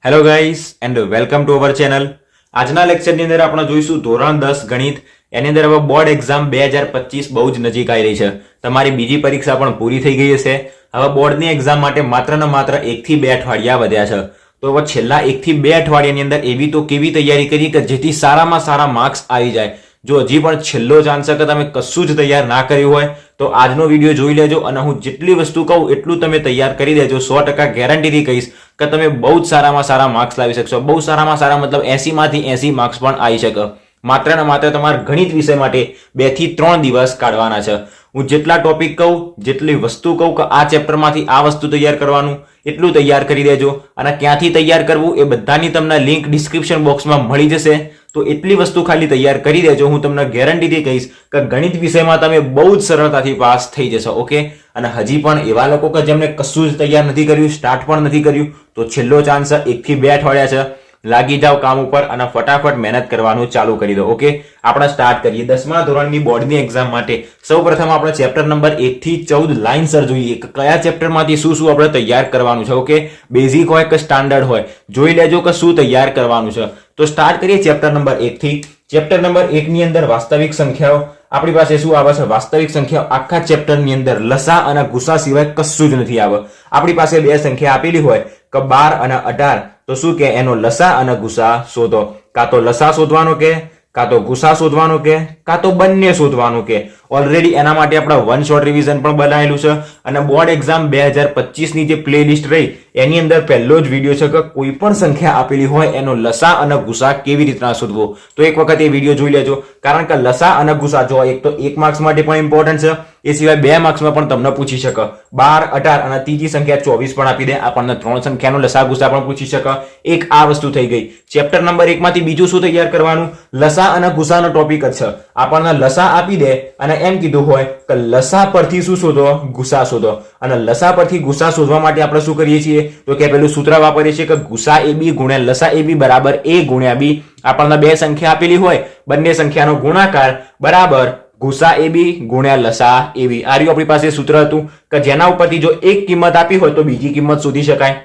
Hello guys and welcome to our channel. આજના લેક્ચરની અંદર આપણે જોઈશું ધોરણ 10 ગણિત. એની અંદર હવે બોર્ડ એક્ઝામ 2025 બહુ જ નજીક આવી રહી છે. તમારી બીજી પરીક્ષા પણ પૂરી થઈ ગઈ હશે. હવે બોર્ડની એક્ઝામ માટે માત્ર ને માત્ર 1 થી 2 અઠવાડિયા વધ્યા છે. તો હવે છેલ્લા 1 થી 2 અઠવાડિયાની અંદર એવી તો કેવી તૈયારી કરી કે જેથી સારામાં સારા માર્ક્સ આવી જાય. જો હજી પણ છેલ્લો ચાન્સ છે કે તમે કશું જ તૈયાર ના કર્યું હોય તો આજનો વિડીયો જોઈ લેજો અને હું જેટલી વસ્તુ કહું એટલું તમે તૈયાર કરી દેજો. 100% ગેરંટીથી કહીશ કે તમે બહુ જ સારામાં સારા માર્ક્સ લાવી શકશો. બહુ સારામાં સારા મતલબ 80 માંથી 80 માર્ક્સ પણ આવી શકે. માત્ર ને માત્ર તમારા ગણિત વિષય માટે 2 થી 3 દિવસ કાઢવાના છે. હું જેટલા ટોપિક કહું, જેટલી વસ્તુ કહું કે આ ચેપ્ટરમાંથી આ વસ્તુ તૈયાર કરવાનું એટલું તૈયાર કરી દેજો. અને ક્યાંથી તૈયાર કરવું એ બધાની તમને લિંક ડિસ્ક્રિપ્શન બોક્સમાં મળી જશે. તો એટલી વસ્તુ ખાલી તૈયાર કરી દેજો. હું તમને ગેરંટીથી કહીશ કે ગણિત વિષયમાં તમે બહુ જ સરળતાથી પાસ થઈ જશો. ઓકે, અને હજી પણ એવા લોકો કે જેમને કશું જ તૈયાર નથી કર્યું, સ્ટાર્ટ પણ નથી કર્યું, તો છેલ્લો ચાન્સ 1 થી 2 અઠવાડિયા છે. લાગી જાઓ કામ ઉપર અને ફટાફટ મહેનત કરવાનું ચાલુ કરી દો. ઓકે, આપણે સ્ટાર્ટ કરીએ 10મા ધોરણની બોર્ડની એક્ઝામ માટે. સૌપ્રથમ આપણે ચેપ્ટર નંબર 1 થી 14 લાઇનસર જોઈએ કે કયા ચેપ્ટરમાંથી શું શું આપણે તૈયાર કરવાનું છે. ઓકે, બેઝિક હોય કે સ્ટાન્ડર્ડ હોય, જોઈ લેજો કે શું તૈયાર કરવાનું છે. તો સ્ટાર્ટ કરીએ ચેપ્ટર નંબર 1 થી. ચેપ્ટર નંબર 1 ની અંદર વાસ્તવિક સંખ્યાઓ. આપણી પાસે શું આવે છે? વાસ્તવિક સંખ્યાઓ. આખા ચેપ્ટરની અંદર લસા અને ગુસા સિવાય કશું જ નથી આવે. આપણી પાસે બે સંખ્યા આપેલી હોય કે 12 અને 18, તો શું કે એનો લસા અને ગુસા શોધો. કાં તો લસા શોધવાનો કે, કાં તો ગુસા શોધવાનો કે, કાં તો બંને શોધવાનું કે. ઓલરેડી એના માટે આપણે વન શોર્ટ રિવિઝન પણ બનાવેલું છે અને બોર્ડ એક્ઝામ 2025 ની જે પ્લેલિસ્ટ રહી એની અંદર પહેલો જ વિડીયો છે કે કોઈ પણ સંખ્યા આપેલી હોય એનો લસા અને ગુસા કેવી રીતના શોધવો. તો એક વખત એ વિડીયો જોઈ લેજો, કારણ કે લસા અને ગુસા જો એક તો 1 માર્ક્સ માટે પણ ઇમ્પોર્ટન્ટ છે, એ સિવાય 2 માર્ક્સમાં પણ તમને પૂછી શકે. 12, 18 અને ત્રીજી સંખ્યા 24 પણ આપી દે. આપણને 3 સંખ્યાનો લસા ગુસા પણ પૂછી શકે. એક આ વસ્તુ થઈ ગઈ. ચેપ્ટર નંબર 1 માંથી બીજું શું તૈયાર કરવાનું? લસા અને ગુસાનો ટોપિક જ છે. આપણને લસા આપી દે અને એમ કીધું હોય કે લસા પરથી શું શોધો? ગુસા શોધો. અને લસા પરથી ગુસા શોધવા માટે આપણે શું કરીએ છીએ? તો કે પેલું સૂત્ર વાપરીએ છીએ કે ગુસા AB ગુણ્યા લસા AB બરાબર A ગુણ્યા B. આપણને બે સંખ્યા આપેલી હોય, બંને સંખ્યાનો ગુણાકાર બરાબર ગુસા AB ગુણ્યા લસા AB. આ રહ્યું આપણી પાસે સૂત્ર હતું કે જેના ઉપરથી જો એક કિંમત આપી હોય તો બીજી કિંમત શોધી શકાય.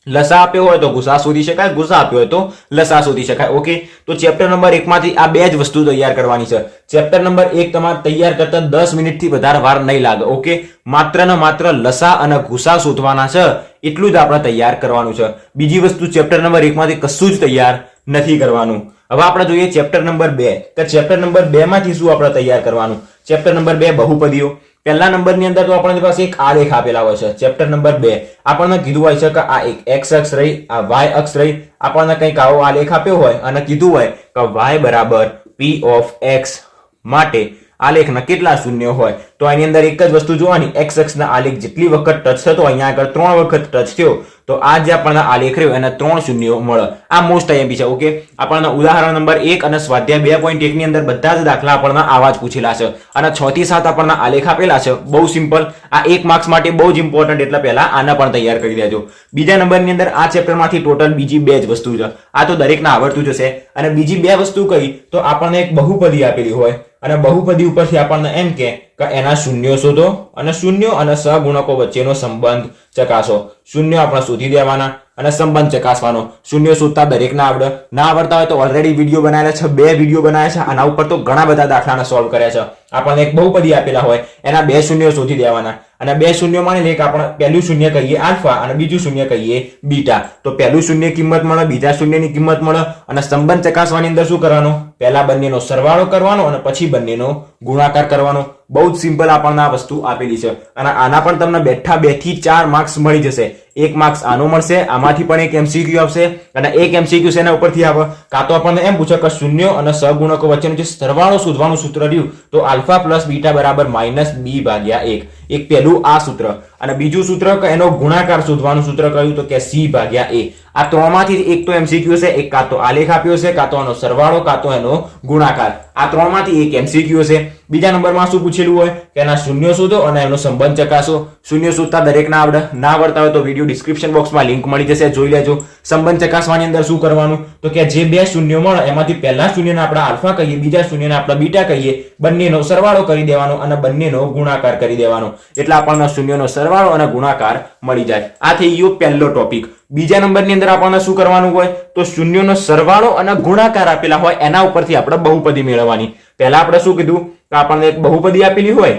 લસા આપ્યો હોય તો ગુસા શોધી શકાય, ગુસા આપ્યો હોય તો લસા શોધી શકાય. ઓકે, તો ચેપ્ટર નંબર 1 માંથી આ બે જ વસ્તુ તૈયાર કરવાની છે. ચેપ્ટર નંબર 1 તમારે તૈયાર કરતા 10 મિનિટથી વધારે વાર નહીં લાગે. ઓકે, માત્ર ને માત્ર લસા અને ગુસા શોધવાના છે, એટલું જ આપણે તૈયાર કરવાનું છે. બીજી વસ્તુ ચેપ્ટર નંબર 1 માંથી કશું જ તૈયાર નથી કરવાનું. હવે આપણે જોઈએ ચેપ્ટર નંબર 2 કે ચેપ્ટર નંબર 2 માંથી શું આપણે તૈયાર કરવાનું. Chapter number 2 બહુપદીઓ. પહેલા નંબરની અંદર તો આપણી પાસે એક આલેખ આપેલા હોય છે. ચેપ્ટર નંબર 2 આપણને કીધું હોય છે કે આ એક x અક્ષ રહી, આ y અક્ષ રહી. આપણને કંઈક આવો આલેખ આપ્યો હોય અને કીધું હોય કે y બરાબર p of x માટે આલેખના કેટલા શૂન્ય હોય. તો આની અંદર એક જ વસ્તુ જોવાની, x અક્ષના આલેખ જેટલી વખત ટચ થતો અહીંયા આગળ 3 વખત ટચ થયો તો આ જે આપણને આલેખ રહ્યો એના 3 શૂન્યો મળે. આ મોસ્ટ આઈએમપી છે. ઓકે, આપણને ઉદાહરણ નંબર 1 અને સ્વાધ્યાય 2.1 ની અંદર બધા જ દાખલા આપણને આવા જ પૂછેલા છે અને 6 થી 7 આપણને આલેખ આપેલા છે. બહુ સિમ્પલ. આ 1 માર્ક્સ માટે બહુ જ ઇમ્પોર્ટન્ટ, એટલે પહેલા આને પણ તૈયાર કરી દેજો. બીજા નંબરની અંદર આ ચેપ્ટરમાંથી ટોટલ બીજી બે જ વસ્તુ છે. આ તો દરેકને આવડતું જ હશે. અને બીજી બે વસ્તુ કઈ? તો આપણને એક બહુપદી આપેલી હોય અને બહુપદી ઉપરથી આપણને એમ કે એના શૂન્યો શોધો અને શૂન્યો અને સહગુણકો વચ્ચેનો સંબંધ ચકાસો. શૂન્યો આપણે શોધી દેવાના અને સંબંધ ચકાસવાનો. શૂન્યો શોધતા દરેકને આવડે. ના આવડતા હોય તો ઓલરેડી વિડીયો બનાવેલા છે, 2 વિડીયો બનાવ્યા છે. આના ઉપર તો ઘણા બધા દાખલાને સોલ્વ કર્યા છે. આપણને એક બહુપદી આપેલા હોય, એના 2 શૂન્યો શોધી દેવાના અને 2 શૂન્યો માની લે કે આપણે પહેલું શૂન્ય કહીએ આલ્ફા અને બીજું શૂન્ય કહીએ બીટા. તો પહેલું શૂન્ય કિંમત મળે, બીજા શૂન્યની કિંમત મળે અને સંબંધ ચકાસવાની અંદર શું કરવાનું? પહેલા બંનેનો સરવાળો કરવાનો અને પછી બંનેનો ગુણાકાર કરવાનો. બહુ જ સિમ્પલ આપણને આ વસ્તુ આપેલી છે અને આના પણ તમને બેઠા 2 થી 4 માર્ક્સ મળી જશે. 1 માર્ક્સ આનો મળશે, આમાંથી પણ એક MCQ આવશે અને એક MCQ એના ઉપરથી આવે. કાં તો આપણને એમ પૂછે કે શૂન્યો અને સહગુણકો વચ્ચેનો જે સરવાળો શોધવાનું સૂત્ર રહ્યું તો આલ્ફા પ્લસ બીટા બરાબર -b ભાગ્યા 1. એક પહેલું આ સૂત્ર અને બીજું સૂત્ર કે એનો ગુણાકાર શોધવાનું સૂત્ર કહ્યું તો કે c ભાગ્યા a. આ ત્રણમાંથી એક તો MCQ છે, એક કાં તો આલેખ આપ્યો છે, કાં તો એનો સરવાળો, કાં તો એનો ગુણાકાર. આ ત્રણમાંથી એક MCQ છે. બીજા નંબરમાં શું પૂછેલું હોય કે એના શૂન્યો શોધો અને એનો સંબંધ ચકાસો. શૂન્ય શોધતા દરેકને આવડે. ના આવડતા હોય તો વિડીયો વિડીયો ડિસ્ક્રિપ્શન બોક્સમાં લિંક મળી જશે, જોઈ લેજો. સંબંધ ચકાસવાની અંદર શું કરવાનું તો કે જે બે શૂન્યો મળે એમાંથી પહેલા શૂન્યને આપણે આલ્ફા કહીએ, બીજા શૂન્યને આપણે બીટા કહીએ, બંનેનો સરવાળો કરી દેવાનો અને બંનેનો ગુણાકાર કરી દેવાનો, એટલે આપણને શૂન્યનો સરવાળો અને ગુણાકાર મળી જાય. આ થઈ ગયો પહેલો ટોપિક. બીજા નંબરની અંદર આપણને શું કરવાનું હોય તો શૂન્યનો સરવાળો અને ગુણાકાર આપેલા હોય એના ઉપરથી આપણે બહુપદી મેળવવાની. પહેલા આપણે શું કીધું કે આપણને એક બહુપદી આપેલી હોય,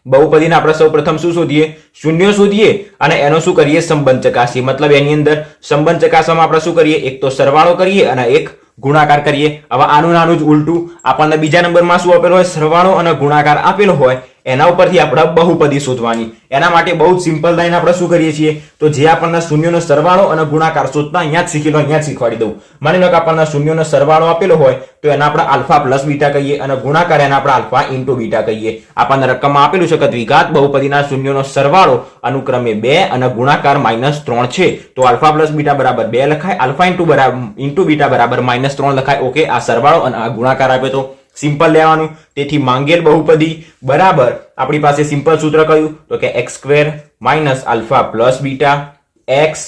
બહુપદીને આપણે સૌપ્રથમ શું શોધીએ, શૂન્યો શોધીએ અને એનો શું કરીએ, સંબંધ ચકાસીએ. મતલબ એની અંદર સંબંધ ચકાસવામાં આપણે શું કરીએ, એક તો સરવાળો કરીએ અને એક ગુણાકાર કરીએ. હવે આનું નાનું જ ઉલટું, આપણને બીજા નંબરમાં શું આપેલો હોય, સરવાળો અને ગુણાકાર આપેલો હોય એના ઉપરથી આપણે બહુપદી શોધવાની. એના માટે બહુ જ સિમ્પલ લાઈન આપણે શું કરીએ છીએ તો જે આપણને શૂન્યનો સરવાળો અને ગુણાકાર શોધતા અહીંયા જ શીખેલો, અહીંયા જ શીખવાડી દઉં. માની લો કે આપણને શૂન્યનો સરવાળો આપેલો હોય તો એના આપણે આલ્ફા પ્લસ બીટા કહીએ અને ગુણાકાર એના આપણે આલ્ફા ઇન્ટુ બીટા કહીએ. આપણને રકમમાં આપેલું છે કે દ્વિઘાત બહુપદીના શૂન્યનો સરવાળો અનુક્રમે 2 અને ગુણાકાર -3 છે, તો આલ્ફા પ્લસ બીટા બરાબર 2 લખાય, આલ્ફા ઇન્ટુ બીટા બરાબર -3 લખાય. ઓકે, આ સરવાળો અને આ ગુણાકાર આપે તો સિમ્પલ લેવાનું. તેથી માંગેલ બહુપદી બરાબર આપણી પાસે સિમ્પલ સૂત્ર કયું તો કે x² - alpha plus beta x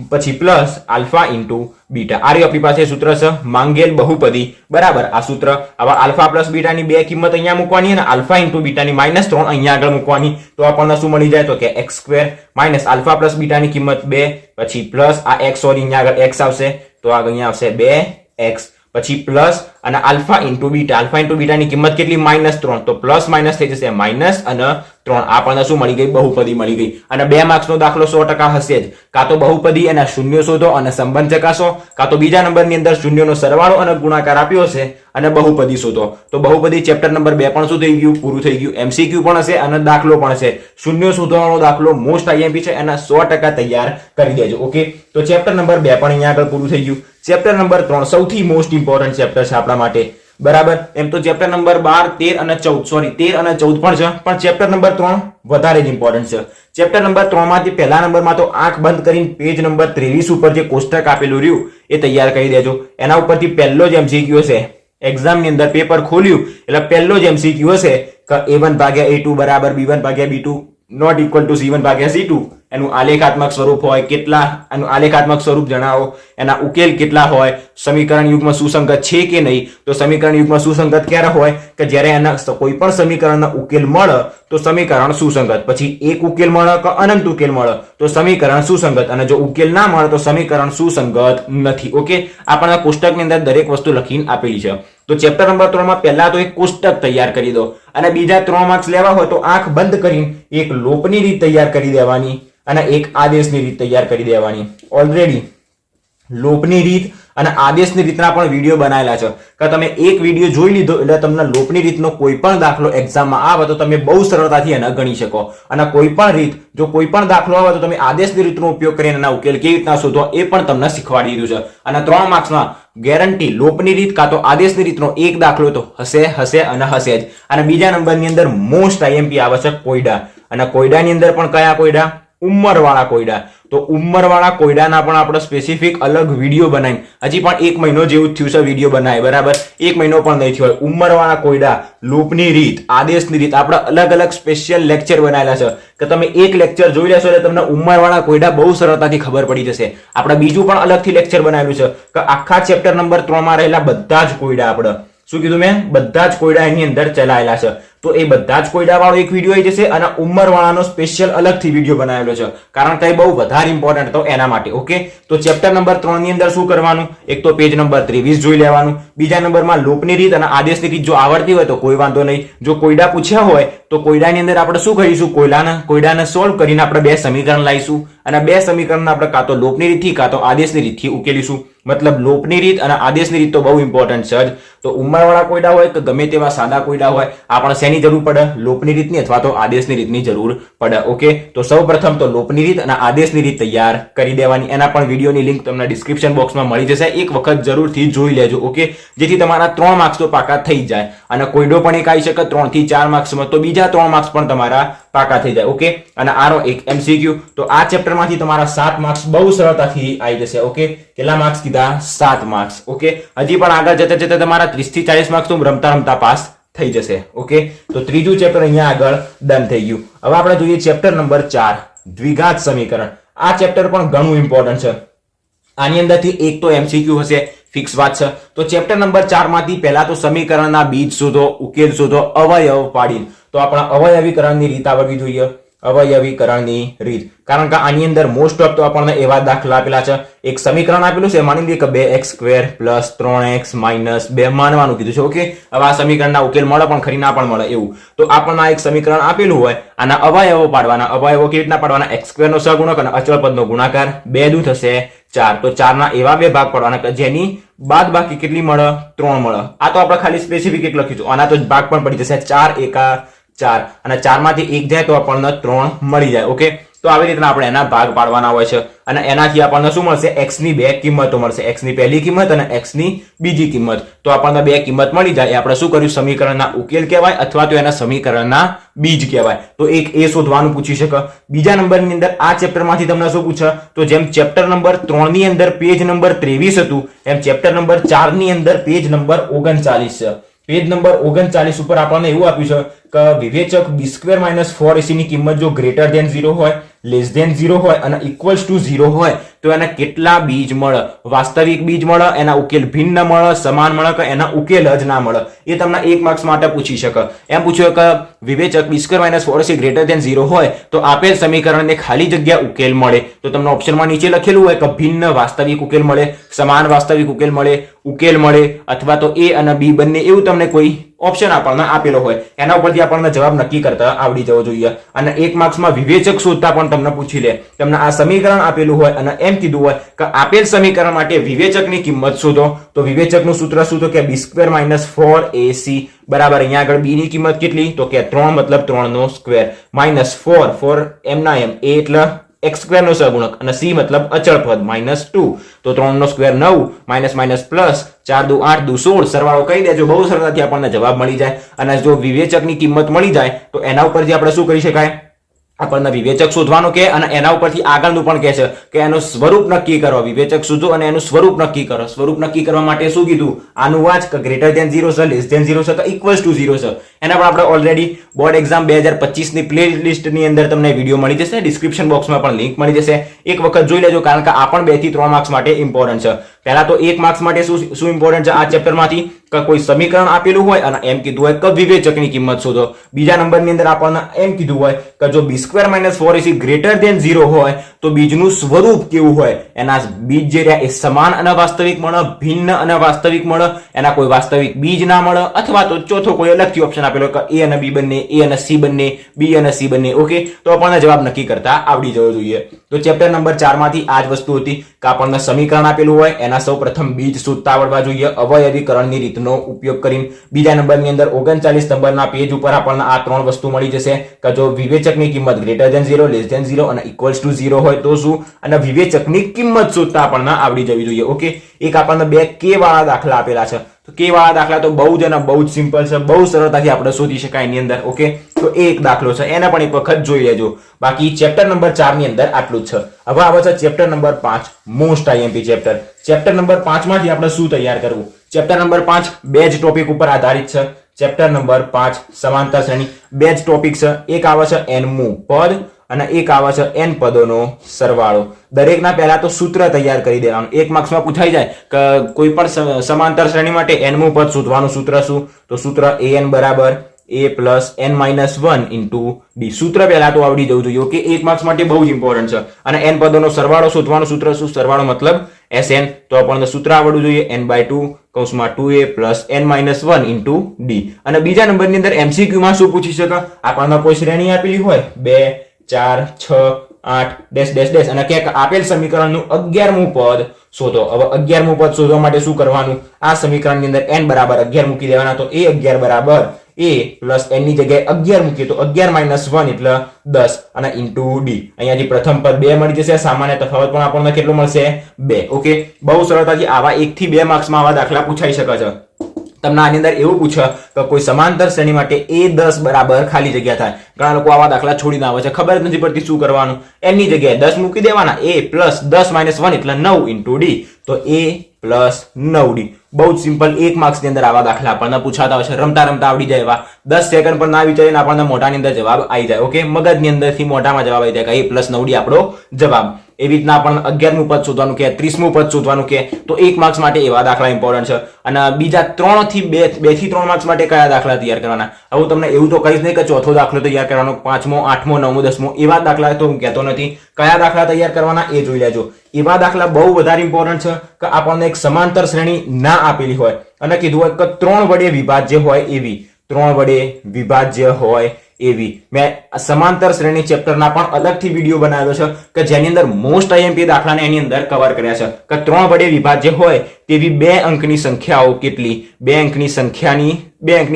પછી પ્લસ આલ્ફા ઇન્ટુ બીટા. આ આપણી પાસે સૂત્ર છે માંગેલ બહુપદી બરાબર. આ સૂત્ર હવે આલ્ફા પ્લસ બીટાની બે કિંમત અહીંયા મૂકવાની અને આલ્ફા ઇન્ટુ બીટાની -3 અહીંયા આગળ મૂકવાની, તો આપણને શું મળી જાય તો કે x² - આલ્ફા પ્લસ બીટાની કિંમત 2 પછી પ્લસ આ x, સોરી અહીંયા આગળ x આવશે તો આગળ અહીંયા આવશે 2x પછી પ્લસ અને આલ્ફા ઇન્ટુ બીટાની કિંમત કેટલી, -3, તો પ્લસ માઇનસ થઈ જશે માઇનસ અને 3. આપણને શું મળી ગઈ, બહુપદી મળી ગઈ. અને 2 માર્ક્સનો દાખલો 100% હશે જ. કાં તો બહુપદી એના શૂન્યો શોધો અને સંબંધ ચકાસો, કાં તો બીજા નંબરની અંદર શૂન્યનો સરવાળો અને ગુણાકાર આપ્યો છે અને બહુપદી શોધો. તો બહુપદી ચેપ્ટર નંબર 2 પણ શું થઈ ગયું, પૂરું થઈ ગયું. MCQ પણ હશે અને દાખલો પણ હશે. શૂન્યો શોધવાનો દાખલો મોસ્ટ IMP છે, એના 100% તૈયાર કરી દેજો. ઓકે, તો ચેપ્ટર નંબર 2 પણ અહીંયા આગળ પૂરું થઈ ગયું. ચેપ્ટર નંબર 3 સૌથી મોસ્ટ ઇમ્પોર્ટન્ટ ચેપ્ટર છે આપણા માટે બરાબર. એમ તો ચેપ્ટર નંબર 12, 13 અને 14 સોરી 13 અને 14 પણ છે, પણ ચેપ્ટર નંબર 3 વધારે જ ઇમ્પોર્ટન્ટ છે. ચેપ્ટર નંબર 3 માંથી પહેલા નંબરમાં તો આંખ બંધ કરીને પેજ નંબર 23 ઉપર જે કોષ્ટક આપેલું રહ્યું એ તૈયાર કરી દેજો. એના ઉપરથી પહેલો જ MCQ હશે. એક્ઝામની અંદર પેપર ખોલ્યું એટલે પહેલો જ MCQ હશે કે A1/A2 બરાબર B1/B2 not equal to C1/C2. એનું આલેખાત્મક સ્વરૂપ હોય કેટલા, એનું આલેખાત્મક સ્વરૂપ જણાવો, એના ઉકેલ કેટલા હોય, સમીકરણ યુગ્મ સુસંગત છે કે નહીં. તો સમીકરણ યુગ્મ સુસંગત ક્યારે હોય કે જ્યારે એના કોઈ પણ સમીકરણના ઉકેલ મળે તો સમીકરણ સુસંગત, પછી એક ઉકેલ મળે કે અનંત ઉકેલ મળે તો સમીકરણ સુસંગત, અને જો ઉકેલ ના મળે તો સમીકરણ સુસંગત નથી. ઓકે, આપણને કોષ્ટકની અંદર દરેક વસ્તુ લખીને આપેલી છે. તો ચેપ્ટર નંબર 3 માં પહેલા તો એક કોષ્ટક તૈયાર કરી દો અને બીજા 3 માર્ક્સ લેવા હોય તો આંખ બંધ કરીને એક લોપની રીત તૈયાર કરી દેવાની અને એક આદેશની રીત તૈયાર કરી દેવાની. ઓલરેડી લોપની રીત અને આદેશની રીતના પણ વિડીયો બનાવેલા છે કે તમે એક વિડીયો જોઈ લીધો એટલે તમને લોપની રીતનો કોઈ પણ દાખલો એક્ઝામમાં આવે તો તમે બહુ સરળતાથી એને ગણી શકો. અને કોઈ પણ રીત, જો કોઈ પણ દાખલો આવે તો તમે આદેશની રીતનો ઉપયોગ કરીને એના ઉકેલ કેવી રીતના શોધો એ પણ તમને શીખવાડી દીધું છે. અને 3 માર્ક્સમાં ગેરંટી લોપની રીત કાં તો આદેશની રીતનો એક દાખલો તો હશે અને હશે જ. અને બીજા નંબરની અંદર મોસ્ટ IMP આવે છે કોયડા, અને કોયડાની અંદર પણ કયા કોયડા, ઉંમરવાળા કોયડા. તો ઉંમરવાળા કોયડાના પણ આપણે સ્પેસિફિક અલગ વિડીયો બનાવી, હજી પણ 1 મહિનો જેવું થયું છે વિડીયો બનાવે બરાબર, 1 મહિનો પણ નહીં થયો. ઉંમરવાળા કોયડા, લોપની રીત, આદેશની રીત આપણે અલગ અલગ સ્પેશિયલ લેક્ચર બનાવેલા છે કે તમે એક લેક્ચર જોઈ લેશો એટલે તમને ઉંમરવાળા કોયડા બહુ સરળતાથી ખબર પડી જશે. આપણે બીજું પણ અલગથી લેક્ચર બનાવેલું છે કે આખા ચેપ્ટર નંબર 3 માં રહેલા બધા જ કોયડા, આપણે શું કીધું મેં, બધા જ કોયડા એની અંદર ચલાયેલા છે. તો એ બધા જ કોયડા વાળો એક વિડીયો આવી જશે અને ઉંમરવાળાનો સ્પેશિયલ અલગથી વિડીયો બનાવેલો છે, કારણ કે બહુ વધારે ઇમ્પોર્ટન્ટ હતો એના માટે. ઓકે, તો ચેપ્ટર નંબર 3 ની અંદર શું કરવાનું, એક તો પેજ નંબર 23 જોઈ લેવાનું. બીજા નંબરમાં લોપની રીત અને આદેશની રીત જો આવડતી હોય તો કોઈ વાંધો નહીં. જો કોયડા પૂછ્યા હોય તો કોયડાની અંદર આપણે શું કરીશું, કોયડાને સોલ્વ કરીને આપણે 2 સમીકરણ લાવીશું અને 2 સમીકરણ આપણે કાં તો લોપની રીતથી કાં તો આદેશની રીતથી ઉકેલીશું. મતલબ લોપની રીત અને આદેશની રીત તો બહુ ઇમ્પોર્ટન્ટ છે જ. તો ઉંમરવાળા કોયડા હોય કે ગમે તેવા સાદા કોયડા હોય, આપણે શેની જરૂર પડે, લોપની રીતની અથવા તો આદેશની રીતની જરૂર પડે. ઓકે, તો સૌપ્રથમ તો લોપની રીત અને આદેશની રીત તૈયાર કરી દેવાની. એના પણ વિડીયોની લિંક તમને ડિસ્ક્રિપ્શન બોક્સમાં મળી જશે, એક વખત જરૂરથી જોઈ લેજો. ઓકે, જેથી તમારા 3 માર્ક્સ તો પાકા થઈ જાય અને કોયડો પણ એક આવી શકે 3 થી 4 માર્ક્સમાં, તો બીજા 3 માર્ક્સ પણ તમારા પાકા થઈ જાય. ઓકે, અને આનો એક MCQ, તો આ ચેપ્ટરમાંથી તમારા 7 માર્ક્સ બહુ સરળતાથી આવી જશે. ઓકે, કેટલા માર્ક્સ કીધા, 7 માર્ક્સ. ઓકે, હજી પણ આગળ જતા જતા તમારા 30 થી 40 માર્ક્સ તો રમતા પાસ થઈ જશે. ઓકે, તો ત્રીજું ચેપ્ટર અહીંયા આગળ ડન થઈ ગયું. હવે આપણે જોઈએ ચેપ્ટર નંબર 4 દ્વિઘાત સમીકરણ. આ ચેપ્ટર પણ ઘણું ઇમ્પોર્ટન્ટ છે. આની અંદરથી એક તો MCQ હશે, ફિક્સ વાત છે. તો ચેપ્ટર નંબર 4 માંથી પહેલા તો સમીકરણના બીજ શોધો, ઉકેલ શોધો, અવયવ પાડી. તો આપણા અવયવીકરણની રીત આવડવી જોઈએ. અવયવીકરણની રીત, કારણ કે આની અંદર મોસ્ટ ઓફ તો આપણને એવા દાખલા આપેલા છે. એક સમીકરણ આપેલું છે, માની લઈએ કે 2x² + 3x - 2 માનવાનું કીધું છે. ઓકે, હવે આ સમીકરણના ઉકેલ મળે પણ ખરી ના પણ મળે એવું. તો આપણને આ એક સમીકરણ આપેલું હોય, આના અવયવો પાડવાના. અવયવો કેવી રીતના પાડવાના? x² નો સહગુણક અને અચળ પદનો ગુણાકાર, 2 દુ થશે 4. તો 4 ના એવા બે ભાગ પાડવાના કે જેની બાદ બાકી કેટલી મળે? 3 મળે. આ તો આપણે ખાલી સ્પેસિફિક એક લખ્યું છે, આના તો ભાગ પણ પડી જશે. 4 એકા 4 અને 4 માંથી 1 જાય તો આપણને 3 મળી જાય. ઓકે, તો આવી રીતના આપણે એના ભાગ પાડવાના હોય છે અને એનાથી આપણને શું મળશે? x ની બે કિંમતો મળશે. x ની પહેલી કિંમત અને x ની બીજી કિંમત. તો આપણને બે કિંમત મળી જાય. આપણે શું કર્યું? સમીકરણના ઉકેલ કહેવાય અથવા તો એના સમીકરણના બીજ કહેવાય. તો એક એ શોધવાનું પૂછી શકે. બીજા નંબરની અંદર આ ચેપ્ટરમાંથી તમને શું પૂછે? તો જેમ ચેપ્ટર નંબર 3 ની અંદર પેજ નંબર 23 હતું, એમ ચેપ્ટર નંબર 4 ની અંદર પેજ નંબર 39 છે. પેજ નંબર 39 ઉપર આપણને એવું આપ્યું છે કે વિવેચક b² - 4ac ની કિંમત જો ગ્રેટર ધેન 0 હોય, લેસ ધેન 0 હોય અને ઇક્વલ્સ ટુ 0 હોય તો એને કેટલા બીજ મળે? વાસ્તવિક બીજ મળે, એના ઉકેલ ભિન્ન મળે, સમાન મળે કે એના ઉકેલ જ ના મળે? એ તમને 1 માર્ક્સ માટે પૂછી શકે. એમ પૂછ્યું કે વિવેચક b² - 4ac ગ્રેટર ધેન 0 હોય તો આપેલ સમીકરણને ખાલી જગ્યા ઉકેલ મળે. તો તમને ઓપ્શનમાં નીચે લખેલું હોય કે ભિન્ન વાસ્તવિક ઉકેલ મળે, સમાન વાસ્તવિક ઉકેલ મળે, ઉકેલ મળે, અથવા તો A અને B બંને, એવું તમને કોઈ ઓપ્શન આપણને આપેલો હોય. એના ઉપરથી આપણને જવાબ નક્કી કરતા આવડી જવો જોઈએ. અને 1 માર્ક્સમાં વિવેચક શોધતા પણ તમને પૂછી લે. તમને આ સમીકરણ આપેલું હોય અને એમ કીધું હોય કે આપેલ સમીકરણ માટે વિવેચકની કિંમત શોધો. તો વિવેચકનું સૂત્ર શું? તો કે b² - 4ac બરાબર અહીંયા આગળ b ની કિંમત કેટલી? તો કે 3, મતલબ 3 નો સ્ક્વેર, -4, 4 એમ ના એમ, a એટલે x² નો સહગુણક અને c મતલબ અચળ પદ, -2. તો 3 નો સ્ક્વેર 9, માઇનસ પ્લસ 4 દુ 8 દુ 16, સરવાળો કહી દેજો, બહુ સરળતાથી આપણને જવાબ મળી જાય. અને જો વિવેચકની કિંમત મળી જાય તો એના ઉપરથી આપણે શું કરી શકાય? આપણને વિવેચક શોધવાનું કે અને એના ઉપરથી આગળનું પણ કહે છે કે એનું સ્વરૂપ નક્કી કરો. વિવેચક શોધો અને એનું સ્વરૂપ નક્કી કરો. સ્વરૂપ નક્કી કરવા માટે શું કીધું? આનું વાંચ કે ગ્રેટર ધેન 0 છે, લેસ ધેન 0 છે કે ઇક્વલ્સ ટુ 0 છે. એના પણ આપણે ઓલરેડી બોર્ડ એક્ઝામ 2025 ની પ્લે લિસ્ટની અંદર તમને વિડીયો મળી જશે. ડિસ્ક્રિપ્શન બોક્સમાં પણ લિંક મળી જશે. એક વખત જોઈ લેજો, કારણ કે આ પણ 2 થી 3 માર્ક્સ માટે ઇમ્પોર્ટન્ટ છે. પહેલા તો 1 માર્ક્સ માટે શું ઇમ્પોર્ટન્ટ છે આ ચેપ્ટરમાંથી? કે કોઈ સમીકરણ આપેલું હોય અને એમ કીધું હોય કે વિવેચકની કિંમત શોધો. બીજા નંબરની અંદર આપણને એમ કીધું હોય કે જો b² - 4ac ગ્રેટર ધેન 0 હોય તો બીજનું સ્વરૂપ કેવું હોય? એના બીજ જે રહ્યા એ સમાન અને વાસ્તવિક મળે, ભિન્ન અને વાસ્તવિક મળે, એના કોઈ વાસ્તવિક બીજ ના મળે, અથવા તો ચોથો કોઈ અલગથી ઓપ્શન આપેલો કે a અને b બંને, a અને c બંને, b અને c બંને. ઓકે, તો આપણને જવાબ નક્કી કરતા આવડી જવો જોઈએ. તો ચેપ્ટર નંબર 4 માંથી આ જ વસ્તુ હતી કે આપણને સમીકરણ આપેલું હોય, એના સૌ પ્રથમ બીજ શોધતા આવડવા જોઈએ અવયવીકરણની રીતનો ઉપયોગ કરીને. બીજા નંબરની અંદર 39 નંબરના પેજ ઉપર આપણને આ 3 વસ્તુ મળી જશે કે જો વિવેચકની કિંમત ગ્રેટર ધેન 0, લેસ ધેન 0 અને ઇક્વલ્સ ટુ 0 હોય તો શું? અને વિવેચકની કિંમત શોધતા આપણને આવડી જવી જોઈએ. ઓકે, એક આપણને 2 k વાળા દાખલા આપેલા છે. તો k વાળા દાખલા તો બહુ જ અને બહુ જ સિમ્પલ છે, બહુ સરળતાથી આપણે શોધી શકાય એની અંદર. ઓકે, તો એ એક દાખલો છે, એને પણ એક વખત જોઈ લેજો. બાકી ચેપ્ટર નંબર 4 ની અંદર આટલું જ છે. હવે આવે છે chapter number 5, most IMP chapter. Chapter number 5 માંથી આપણે શું તૈયાર કરવું? ચેપ્ટર નંબર 5 બે જ ટોપિક ઉપર આધારિત છે. ચેપ્ટર નંબર 5 સમાંતર શ્રેણી, બે જ ટોપિક છે. એક આવે છે nમું પદ અને એક આવે છે n પદોનો સરવાળો. દરેકના પહેલા તો સૂત્ર તૈયાર કરી દેવાનું. 1 માર્ક્સમાં પૂછાઈ જાય કે કોઈ પણ સમાંતર શ્રેણી માટે nમું પદ શોધવાનું સૂત્ર શું? તો સૂત્ર an બરાબર a plus n minus 1 into d. સૂત્ર પહેલા તો આવડી જવું જોઈએ. ઓકે, 1 માર્ક્સ માટે બહુ જ ઇમ્પોર્ટન્ટ છે. અને n પદોનો સરવાળો શોધવાનું સૂત્ર શું? સરવાળો મતલબ Sn. તો આપણને સૂત્ર આવડવું જોઈએ n/2 કૌંસમાં 2a plus n minus 1 into d. અને બીજા નંબરની અંદર MCQ માં શું પૂછી શકે? આપણને કોઈ શ્રેણી આપેલી હોય 2, 4, 6, 8 ડેશ ડેશ ડેશ અને ક્યાંક આપેલ સમીકરણનું 11મું પદ શોધો. હવે 11મું પદ શોધવા માટે શું કરવાનું? આ સમીકરણની અંદર n બરાબર 11 મૂકી દેવાના. તો a11 બરાબર a પ્લસ n ની જગ્યાએ 11 મૂકીએ તો 11 માઇનસ 1 એટલે 10 અને ઇન્ટુ d. અહીંયાથી પ્રથમ પદ 2 મળી જશે. સામાન્ય તફાવત પણ આપણને કેટલો મળશે? 2. ઓકે, બહુ સરળતાથી આવા 1 થી 2 માર્ક્સમાં આવા દાખલા પૂછાઈ શકે છે. તમને આની અંદર એવું પૂછે કે કોઈ સમાંતર શ્રેણી માટે a10 બરાબર ખાલી જગ્યા થાય. ઘણા લોકો આવા દાખલા છોડીને આવે છે, ખબર જ નથી પડતી શું કરવાનું. n ની જગ્યાએ 10 મૂકી દેવાના. a પ્લસ 10 માઇનસ 1 એટલે 9 ઇન્ટુ d. તો a પ્લસ 9d. બહુ જ સિમ્પલ. 1 માર્ક્સ ની અંદર આવા દાખલા આપણને પૂછાતા હોય છે. રમતા રમતા આવડી જાય એવા. 10 સેકન્ડ પર ના વિચારીને આપણને મોઢાની અંદર જવાબ આવી જાય. ઓકે, મગજની અંદરથી મોઢામાં જવાબ આવી જાય કે a પ્લસ 9d આપણો જવાબ. એવી રીતના આપણને 11મું પદ શોધવાનું કે 30મું પદ શોધવાનું કે તો 1 માર્ક્સ માટે એવા દાખલા ઇમ્પોર્ટન્ટ છે. અને બીજા 3 થી 3 માર્ક્સ માટે કયા દાખલા તૈયાર કરવાના? હવે હું તમને એવું તો કહીશ નહીં કે ચોથો દાખલો તૈયાર કરવાનો, 5મો 8મો 9મો 10મો એવા દાખલા તો હું કહેતો નથી. કયા દાખલા તૈયાર કરવાના એ જોઈ લેજો. એવા દાખલા બહુ વધારે ઇમ્પોર્ટન્ટ છે કે આપણને એક સમાંતર શ્રેણી ના આપેલી હોય અને કીધું હોય કે 3 વડે વિભાજ્ય હોય એવી, 3 વડે વિભાજ્ય હોય એવી. મેં સમાંતર શ્રેણી ચેપ્ટરના પણ અલગથી વિડીયો બનાવ્યો છે કે જેની અંદર મોસ્ટ આઈએમપી દાખલાને એની અંદર કવર કર્યા છે કે 3 વડે વિભાજ્ય હોય તેવી 2 અંકની સંખ્યાઓ કેટલી, 2 અંકની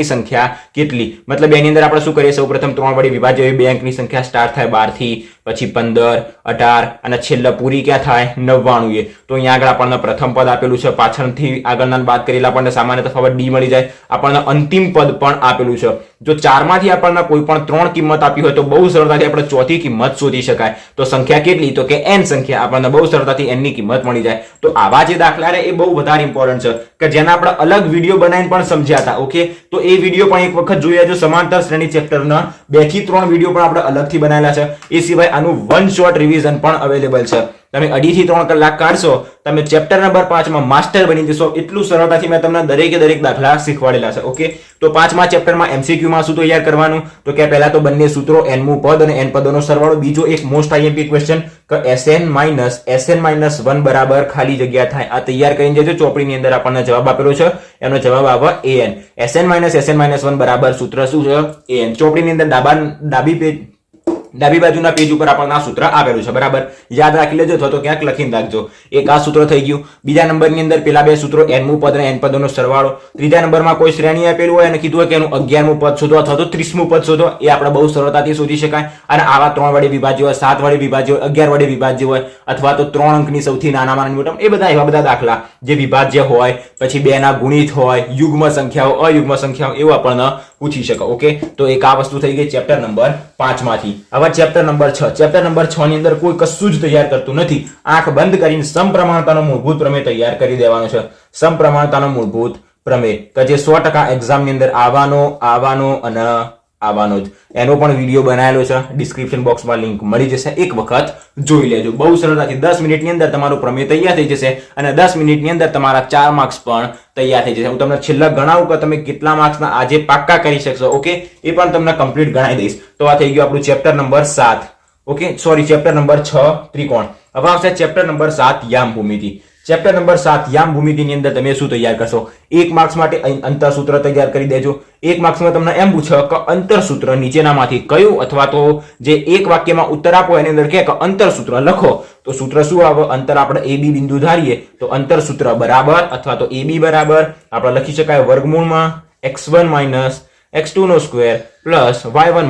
સંખ્યા કેટલી. મતલબ એની અંદર આપણે શું કરીએ? સૌપ્રથમ 3 વડે વિભાજ્ય એવી 2 અંકની સંખ્યા સ્ટાર્ટ થાય 12 થી, પછી 15, 18 અને છેલ્લે પૂરી ક્યાં થાય? 99. તો અહીંયા આગળ આપણને પ્રથમ પદ આપેલું છે, પાછળથી આગળના બાદ કરેલા આપણને સામાન્ય તફાવત ડી મળી જાય. આપણને અંતિમ પદ પણ આપેલું છે. જો 4 માંથી આપણને કોઈ પણ 3 કિંમત આપી હોય તો બહુ સરળતાથી આપણે ચોથી કિંમત શોધી શકાય. તો સંખ્યા કેટલી? તો કે n સંખ્યા. આપણને બહુ સરળતાથી n ની કિંમત મળી જાય. તો આવા જે દાખલા એ બહુ વધારે ઇમ્પોર્ટન્ટ છે કે જેના આપણે અલગ વિડીયો બનાવીને પણ સમજ્યા હતા. ઓકે, તો એ વિડીયો પણ એક વખત જોઈ લેજો. સમાંતર શ્રેણી ચેપ્ટરના 2 થી 3 વિડીયો પણ આપણે અલગથી બનાવેલા છે. એ સિવાય આનું 1 શોર્ટ રિવિઝન પણ અવેલેબલ છે. તમે 2.5 થી 3 કલાક કાઢશો, તમે ચેપ્ટર નંબર 5 માં માસ્ટર બની જશો. એટલું સરળતાથી મેં તમને દરેક દાખલા શીખવાડેલા છે. ઓકે, તો 5મા ચેપ્ટરમાં MCQ માં શું તૈયાર કરવાનું? તો કે પહેલા તો બંને સૂત્રો, nમું પદ અને n પદોનો સરવાળો. બીજો એક મોસ્ટ આઈએમપી ક્વેશ્ચન કે Sn - 1 બરાબર ખાલી જગ્યા થાય. આ તૈયાર કરીને જજો. ચોપડીની અંદર આપણને જવાબ આપેલો છે, એનો જવાબ આવે an. Sn - 1 બરાબર સૂત્ર શું છે? an. ચોપડીની અંદર ડાબી બાજુના પેજ ઉપર આપણને આ સૂત્ર આપેલું છે. બરાબર, યાદ રાખી લેજો અથવા તો ક્યાંક લખીને રાખજો. એક આ સૂત્ર થઈ ગયું. બીજા નંબરની અંદર પેલા 2 સૂત્રો, nમું પદ અને n પદોનો સરવાળો. ત્રીજા નંબરમાં કોઈ શ્રેણી આપેલું હોય અને કીધું હોય કે એનું 11મું પદ શોધો અથવા તો 30મું પદ શોધો. એ આપણે બહુ સરળતાથી શોધી શકાય. અને આવા 3 વડે વિભાજ્ય હોય, 7 વડે વિભાજ્ય હોય, 11 વડે વિભાજ્ય હોય અથવા તો 3 અંકની સૌથી નાનામાં નાની મોટા, એ બધા એવા બધા દાખલા જે વિભાજ્ય હોય, પછી 2 ના ગુણિત હોય, યુગ્મ સંખ્યાઓ, અયુગ્મ સંખ્યાઓ, એવું આપણને પૂછી શકે. ઓકે, તો એક આ વસ્તુ થઈ ગઈ ચેપ્ટર નંબર 5 માંથી. હવે ચેપ્ટર નંબર 6. ચેપ્ટર નંબર 6 ની અંદર કોઈ કશું જ તૈયાર કરતું નથી. આંખ બંધ કરીને સમપ્રમાણતાનો મૂળભૂત પ્રમેય તૈયાર કરી દેવાનો છે. સમપ્રમાણતાનો મૂળભૂત પ્રમેય કે જે 100% એક્ઝામ ની અંદર આવવાનો અને આવવાનો જ. એનો પણ વિડીયો બનાવેલો છે. ડિસ્ક્રિપ્શન બોક્સમાં લિંક મળી જશે. એક વખત જોઈ લેજો. બહુ સરળતાથી 10 મિનિટની અંદર તમારો પ્રમેય તૈયાર થઈ જશે અને 10 મિનિટની અંદર તમારા 4 માર્ક્સ પણ તૈયાર થઈ જશે. હું તમને છેલ્લા ગણાવું કે તમે કેટલા માર્ક્સના આજે પાક્કા કરી શકશો. ઓકે, એ પણ તમને કમ્પ્લીટ ગણાવી દઈશ. તો આ થઈ ગયું આપણું chapter number 7. Okay, sorry, chapter number 6 ત્રિકોણ. હવે આવશે ચેપ્ટર નંબર 7 યામ ભૂમિતિ. ચેપ્ટર નંબર 7 યામ ભૂમિતિની અંદર તમે શું તૈયાર કરશો? 1 માર્ક્સ માટે અંતર સૂત્ર તૈયાર કરી દેજો. 1 માર્ક્સમાં તમને એમ પૂછે કે અંતર સૂત્ર નીચેનામાંથી કયું, અથવા તો જે એક વાક્યમાં ઉત્તર આપો એની અંદર કે અંતર સૂત્ર લખો. તો સૂત્ર શું આવે? અંતર આપણે AB બિંદુ ધારીએ તો અંતર સૂત્ર બરાબર અથવા તો AB બરાબર આપણે લખી શકાય વર્ગમૂળમાં x1 - x2 નો સ્ક્વેર પ્લસ y1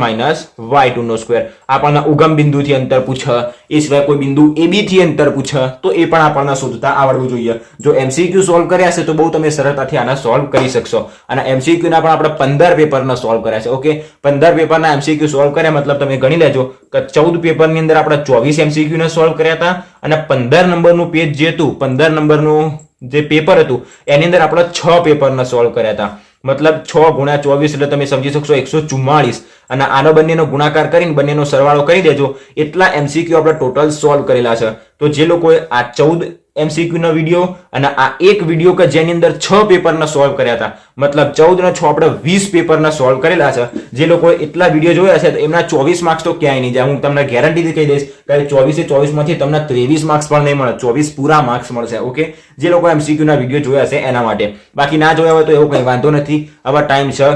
- y2 નો સ્ક્વેર. આપણને ઉગમ બિંદુથી અંતર પૂછે. એ સિવાય કોઈ બિંદુ AB થી અંતર પૂછે તો એ પણ આપણને શોધતા આવડવું જોઈએ. જો MCQ સોલ્વ કર્યા છે તો બહુ તમે સરળતાથી આના સોલ્વ કરી શકશો. અને MCQ ના પણ આપણે 15 પેપરના સોલ્વ કર્યા છે. ઓકે, 15 પેપરના MCQ સોલ્વ કર્યા મતલબ તમે ગણી લેજો કે 14 પેપરની અંદર આપણે 24 MCQ ને સોલ્વ કર્યા હતા અને 15 નંબરનું પેજ જે હતું, 15 નંબરનું જે પેપર હતું એની અંદર આપણે 6 પેપરના સોલ્વ કર્યા હતા. મતલબ 6 × 24 એટલે તમે સમજી શકશો 144. અને આનો બંનેનો ગુણાકાર કરીને બંનેનો સરવાળો કરી દેજો. એટલા MCQ આપણે ટોટલ સોલ્વ કરેલા છે. તો જે લોકોએ આ 14 MCQ નો વિડીયો અને આ એક વિડીયો કે જેની અંદર 6 પેપરના સોલ્વ કર્યા હતા, મતલબ 14 ને 6 આપણે 20 પેપરના સોલ્વ કરેલા છે. જે લોકોએ એટલા વિડીયો જોયા છે તો એમના 24 માર્ક્સ તો ક્યાંય નહીં જાય. હું તમને ગેરંટીથી કહી દઈશ કે 24 માંથી તમને 23 માર્ક્સ પણ નહીં મળે, 24 પૂરા માર્ક્સ મળશે. ઓકે, જે લોકો MCQ ના વિડીયો જોયા છે એના માટે. બાકી ના જોયા હોય તો એવું કંઈ વાંધો નથી. હવે ટાઈમ છે,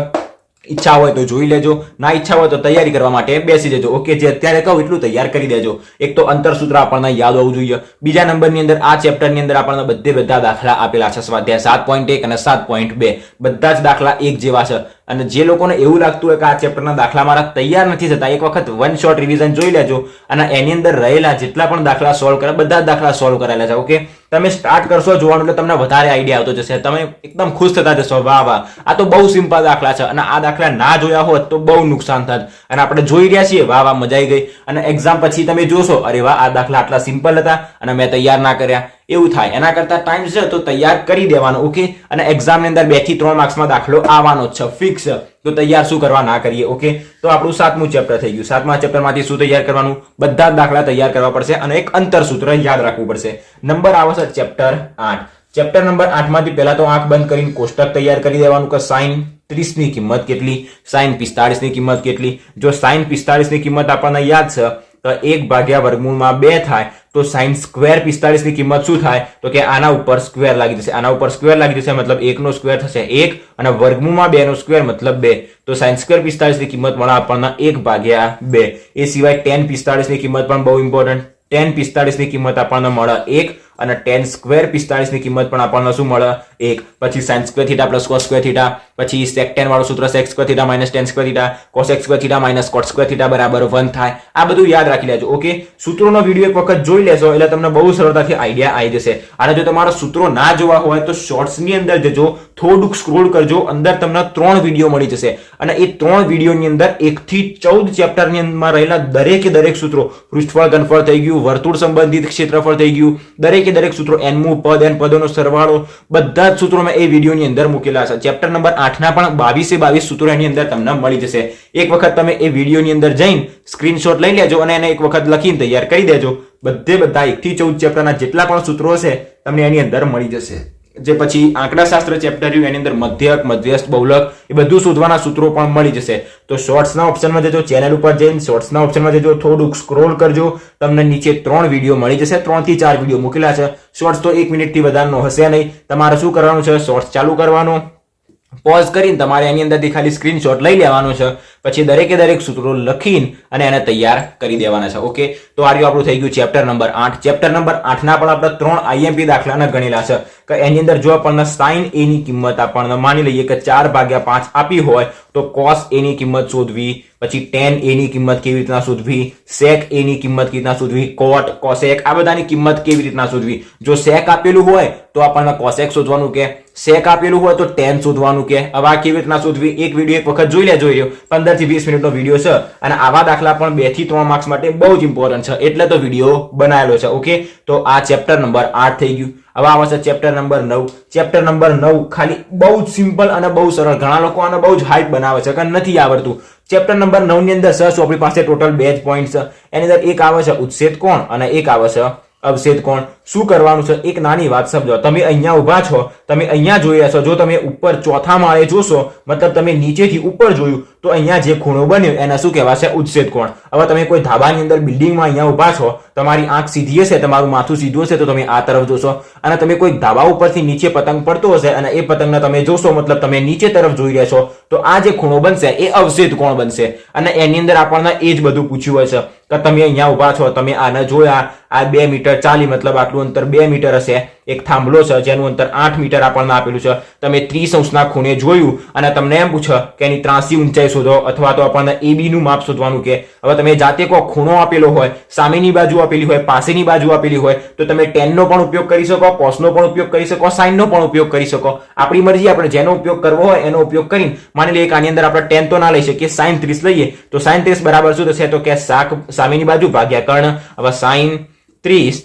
ઈચ્છા હોય તો જોઈ લેજો, ના ઈચ્છા હોય તો તૈયારી કરવા માટે બેસી જજો. ઓકે, જે અત્યારે કહું એટલું તૈયાર કરી દેજો. એક તો અંતર સૂત્ર આપણને યાદ હોવું જોઈએ. બીજા નંબરની અંદર આ ચેપ્ટરની અંદર આપણને બધા દાખલા આપેલા છે. સ્વાધ્યાય 7.1 અને 7.2 બધા જ દાખલા એક જેવા છે. અને જે લોકોને એવું લાગતું હોય કે આ ચેપ્ટરના દાખલા મારા તૈયાર નથી થતા, એક વખત 1 શોર્ટ રિવિઝન જોઈ લેજો અને એની અંદર રહેલા જેટલા પણ દાખલા સોલ્વ કર્યા બધા જ દાખલા સોલ્વ કરેલા છે. ઓકે, તમે સ્ટાર્ટ કરશો જોવાનું એટલે તમને વધારે આઈડિયા આવતો જશે. તમે એકદમ ખુશ થતા જશો, વાહ વાહ, આ તો બહુ સિમ્પલ દાખલા છે. અને આ દાખલા ના જોયા હોત તો બહુ નુકસાન થાત. અને આપણે જોઈ રહ્યા છીએ, વાહ વાહ, મજા આવી ગઈ. અને એક્ઝામ પછી તમે જોશો, અરે વાહ, આ દાખલા આટલા સિમ્પલ હતા અને મેં તૈયાર ના કર્યા. એવું થાય. એના કરતા ટાઈમ છે તો તૈયાર કરી દેવાનો. ઓકે, અને એક્ઝામની અંદર 2 થી 3 માર્ક્સમાં દાખલો આવવાનો જ છે, ફિક્સ. તો તૈયાર શું કરવા ના કરીએ. ઓકે, તો આપણું 7મું ચેપ્ટર થઈ ગયું. 7મા ચેપ્ટરમાંથી શું તૈયાર કરવાનું? બધા જ દાખલા તૈયાર કરવા પડશે અને એક અંતરસૂત્ર યાદ રાખવું પડશે. નંબર આવે છે ચેપ્ટર 8. ચેપ્ટર નંબર 8 માંથી પહેલા તો આંખ બંધ કરીને કોષ્ટક તૈયાર કરી દેવાનું કે sin 30 ની કિંમત કેટલી, sin 45 ની કિંમત કેટલી. જો sin 45 ની કિંમત આપણને યાદ છે તો 1 ભાગ્યા વર્ગમૂળમાં 2 થાય, તો sin સ્ક્વેર 45 ની કિંમત શું થાય? તો કે આના ઉપર સ્ક્વેર લાગી જશે. આના ઉપર સ્ક્વેર લાગી જશે મતલબ 1 નો સ્ક્વેર થશે 1 અને વર્ગમૂળમાં 2 નો સ્ક્વેર મતલબ 2. તો sin સ્ક્વેર 45 ની કિંમત મળે આપણને 1 ભાગ્યા 2. એ સિવાય tan 45 ની કિંમત પણ બહુ ઇમ્પોર્ટન્ટ. tan 45 ની કિંમત આપણને મળે 1 અને tan સ્ક્વેર 45 ની કિંમત પણ આપણને શું મળે? 1. પછી sin square theta plus cos square theta, પછી sec tan વાળું સૂત્ર sec square theta minus tan square theta, cos square theta minus cot square theta બરાબર 1 થાય. આ બધું યાદ રાખી લેજો. ઓકે, સૂત્રોનો વિડિયો એક વખત જોઈ લેશો એટલે તમને બહુ સરળતાથી આઈડિયા આવી જશે. અને જો તમારા સૂત્રો ના જોવા હોય તો શોર્ટ્સ ની અંદર જજો, થોડુંક સ્ક્રોલ કરજો, અંદર તમને 3 વિડિયો મળી જશે અને એ 3 વિડિયોની અંદર 1 થી 14 ચેપ્ટરની અંદર રહેલા દરેકે દરેક સૂત્રો, પૃષ્ઠફળ ઘનફળ થઈ ગયું, વર્તુળ સંબંધિત ક્ષેત્રફળ થઈ ગયું, દરેક સૂત્રો, n-મું પદ, n પદોનો સરવાળો, બધા જ સૂત્રો મેં એ વિડિયોની અંદર મૂકેલા છે. ચેપ્ટર નંબર 8 ના પણ 22 સૂત્રો એની અંદર તમને મળી જશે. એક વખત તમે એ વિડિયોની અંદર જઈને સ્ક્રીનશોટ લઈ લેજો અને એને એક વખત લખીને તૈયાર કરી દેજો. બધા 1 થી 14 ચેપ્ટરના જેટલા પણ સૂત્રો હશે તમને એની અંદર મળી જશે. જે પછી આંકડાશાસ્ત્ર ચેપ્ટર રહ્યું એની અંદર મધ્યક, મધ્યસ્થ, બહુલક એ બધું શોધવાના સૂત્રો પણ મળી જશે. તો શોર્ટ્સના ઓપ્શનમાં જજો, ચેનલ ઉપર જઈને શોર્ટ્સના ઓપ્શનમાં જજો, થોડુંક સ્ક્રોલ કરજો, તમને નીચે 3 વિડીયો મળી જશે. 3 થી 4 વિડીયો મૂકેલા છે. શોર્ટ્સ તો 1 મિનિટથી વધારનો હશે નહીં. તમારે શું કરવાનું છે? શોર્ટ્સ ચાલુ કરવાનું, પોઝ કરીને તમારે એની અંદરથી ખાલી સ્ક્રીનશોટ લઈ લેવાનો છે, પછી દરેક સૂત્રો લખીને અને એને તૈયાર કરી દેવાના છે. ઓકે, તો આ આપણું થઈ ગયું ચેપ્ટર નંબર 8. ચેપ્ટર નંબર 8 ના પણ આપણે 3 IMP દાખલાના ગણેલા છે કે એની અંદર જો આપણને sin a ની કિંમત આપણને માની લઈએ કે 4/5 આપી હોય તો cos a ની કિંમત શોધવી, પછી tan a ની કિંમત કેવી રીતના શોધવી, sec a ની કિંમત કેવી રીતના શોધવી, cot, cosec આ બધાની કિંમત કેવી રીતના શોધવી. જો sec આપેલું હોય તો આપણને cosec શોધવાનું કે, sec આપેલું હોય તો tan શોધવાનું કે. હવે આ કેવી રીતના શોધવી એક વિડિયો એક વખત જોઈ લેજો. 15 થી 20 મિનિટનો વિડિયો છે અને આવા દાખલા પણ 2 થી 3 માર્ક્સ માટે બહુ જ ઇમ્પોર્ટન્ટ છે એટલે તો વિડિયો બનાવેલો છે. ઓકે, તો આ ચેપ્ટર નંબર 8 થઈ ગયું. હવે આવે છે ચેપ્ટર નંબર 9. ચેપ્ટર નંબર 9 ખાલી બહુ જ સિમ્પલ અને બહુ સરળ. ઘણા લોકો આને બહુ જ હાઈપ બનાવે છે કે નથી આવડતું. ચેપ્ટર નંબર 9 ની અંદર સર આપણી પાસે ટોટલ 2 જ પોઈન્ટ છે. એની અંદર એક આવે છે ઉચ્છેદ કોણ અને એક આવે છે અવક્ષેદ કોણ. શું કરવાનું છે? એક નાની વાત સમજો. તમે અહીંયા ઊભા છો, તમે અહીંયા જોઈ રહ્યા છો. જો તમે ઉપર ચોથા માળે જોશો, મતલબ તમે નીચેથી ઉપર જોયું તો અહીંયા જે ખૂણો બન્યો એને શું કહેવાશે? ઉચ્છેદ કોણ. હવે તમે કોઈ ધાબાની અંદર બિલ્ડિંગમાં અહીંયા ઊભા છો, તમારી આંખ સીધી હશે, તમારું માથું સીધું હશે તો તમે આ તરફ જોશો, અને તમે કોઈ ધાબા ઉપરથી નીચે પતંગ પડતો હશે અને એ પતંગને તમે જોશો, મતલબ તમે નીચે તરફ જોઈ રહ્યા છો, તો આ જે ખૂણો બનશે એ અવક્ષેદ કોણ બનશે. અને એની અંદર આપણને એ જ બધું પૂછ્યું હોય છે કે તમે અહીંયા ઊભા છો, તમે આને જોયા, આ 2 મીટર ચાલી મતલબ આટલું અંતર 2 મીટર હશે. એક થાંભલો છે જેનું અંતર 8 મીટર આપણને આપેલું છે. તમે 30 અંશના ખૂણે જોયું અને તમને એમ પૂછે કે એની ત્રાસી ઊંચાઈ શોધો અથવા તો આપણને AB નું માપ શોધવાનું કે. હવે તમે જાતે કો ખૂણો આપેલો હોય, સામેની બાજુ આપેલી હોય, પાસેની બાજુ આપેલી હોય તો તમે tan નો પણ ઉપયોગ કરી શકો, cos નો પણ ઉપયોગ કરી શકો, sin નો પણ ઉપયોગ કરી શકો. આપણી મરજી, આપણે જેનો ઉપયોગ કરવો હોય એનો ઉપયોગ કરીને માની લઈએ કે આની અંદર આપણે tan તો ના લઈ શકીએ, sin 30 લઈએ તો sin 30 બરાબર શું થશે? તો કે સામેની બાજુ ભાગ્યા કર્ણ. હવે sin 30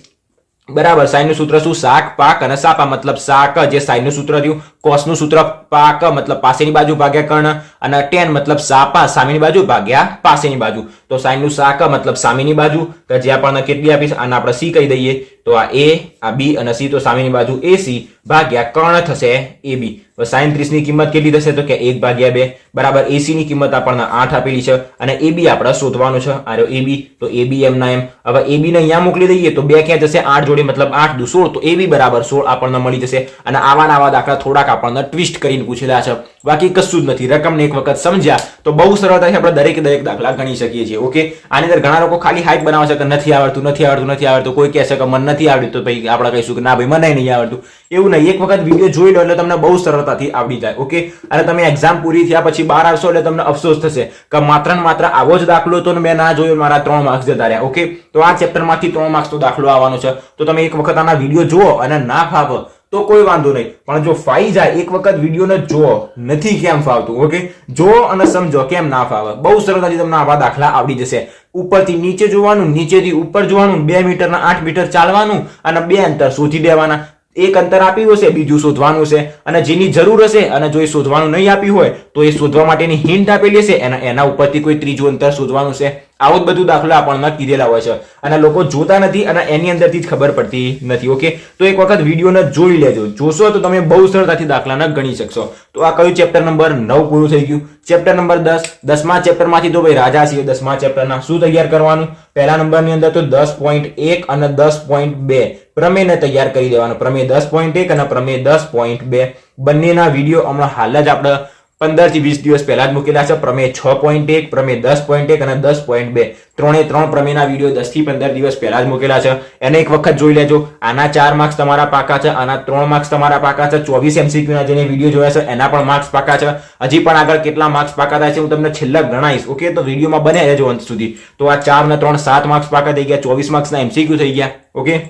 બરાબર sin નું સૂત્ર શું? શાક, પાક અને સાપા, મતલબ શાક જે sin નું સૂત્ર થયું, cos નું સૂત્ર પાક મતલબ પાસેની બાજુ ભાગ્યા કર્ણ, અને tan મતલબ સાપા સામેની બાજુ ભાગ્યા પાસેની બાજુ. તો sin નું શાક મતલબ સામેની બાજુ કે જે આપણને કેટલી આપી છે આને આપણે c કહી દઈએ. તો આ a, આ b અને c, તો સામેની બાજુ ac ભાગ્યા કર્ણ થશે ab. તો sin 30 ની કિંમત કેટલી થશે? તો કે 1/2 બરાબર. ac ની કિંમત આપણને 8 આપેલી છે અને ab આપણે શોધવાનું છે. આ ab, તો ab એમ ના એમ. હવે ab ને અહીંયા મોકલી દઈએ તો 2 ક્યાં જશે? 8 જોડે મતલબ 8 દુ 16, તો ab બરાબર 16 આપણને મળી જશે. અને આવા દાખલા થોડાક આપણને ટ્વિસ્ટ કરીને પૂછેલા છે, બાકી કશું જ નથી. રકમને એક વખત સમજ્યા તો બહુ સરળતાથી આપણે દરેક દાખલા ગણી શકીએ છીએ. ઓકે, આની અંદર ઘણા લોકો ખાલી હાઈપ બનાવે છે કે નથી આવડતું. કોઈ કહે છે કે મને નથી આવડતું તો ભાઈ આપણે કહીશું કે ના ભાઈ મને નહીં આવડતું. એવું નહીં, એક વખત વિડીયો જોઈ લો એટલે તમને બહુ સરળતાથી આવડી જાય. ઓકે, અને તમે એક્ઝામ પૂરી થયા પછી બહાર આવશો એટલે તમને અફસોસ થશે કે માત્ર ને માત્ર આવો જ દાખલો તો મેં ના જોયો, મારા 3 માર્ક્સ જતા રહ્યા. ઓકે, તો આ ચેપ્ટરમાંથી 3 માર્ક્સ તો દાખલો આવવાનો છે. તો તમે એક વખત આના વિડીયો જુઓ અને ના ફાવે તો કોઈ વાંધો નહીં, પણ જો ફાઈ જાય એક વખત વિડીયોને જો નથી કેમ ફાવતું, ઓકે, જો અને સમજો કેમ ના ફાવે. બહુ સરળતાથી તમને આવા દાખલા આવડી જશે. ઉપરથી નીચે જોવાનું, નીચેથી ઉપર જોવાનું, 2 મીટરના 8 મીટર ચાલવાનું અને 2 અંતર શોધી દેવાના. એક અંતર આપ્યું હશે, બીજું શોધવાનું છે, અને જેની જરૂર હશે અને જો એ શોધવાનું નહીં આપ્યું હોય તો એ શોધવા માટેની હિન્ટ આપેલી હશે, એના ઉપરથી કોઈ ત્રીજું અંતર શોધવાનું છે. આવું જ બધું દાખલા આપણને કીધેલા હોય છે અને લોકો જોતા નથી અને એની અંદરથી જ ખબર પડતી નથી. ઓકે, તો એક વખત વિડીયોને જોઈ લેજો. જોશો તો તમે બહુ સરળતાથી દાખલાને ગણી શકશો. તો આ કયું ચેપ્ટર નંબર 9 પૂરું થઈ ગયું. ચેપ્ટર નંબર 10, 10મા ચેપ્ટરમાંથી તો ભાઈ રાજા છીએ. 10મા ચેપ્ટરના શું તૈયાર કરવાનું? પહેલા નંબરની અંદર તો 10.1 અને 10.2 પ્રમેયને તૈયાર કરી દેવાનો. પ્રમેય 10.1 અને પ્રમેય 10.2 બંનેના વિડીયો હમણાં હાલ જ આપણે 15 થી 20 દિવસ પહેલા જ મૂકેલા છે. પ્રમેય 6.1, પ્રમેય 10.1 અને 10.2 ત્રણે ત્રણ પ્રમેયના વિડીયો 10 થી 15 દિવસ પહેલા જ મૂકેલા છે. એને એક વખત જોઈ લેજો. આના 4 માર્ક્સ તમારા પાકા છે, આના 3 માર્ક્સ તમારા પાકા છે. 24 MCQ ના જેને વિડીયો જોયા છે એના પણ માર્ક્સ પાકા છે. હજી પણ આગળ કેટલા માર્ક્સ પાકા થાય છે હું તમને છેલ્લા ગણાવીશ. ઓકે, તો વિડીયોમાં બને રહેજો અંત સુધી. તો આ 4 ને 3 7 માર્ક્સ પાકા થઈ ગયા, 24 માર્ક્સના MCQ થઈ ગયા. ઓકે,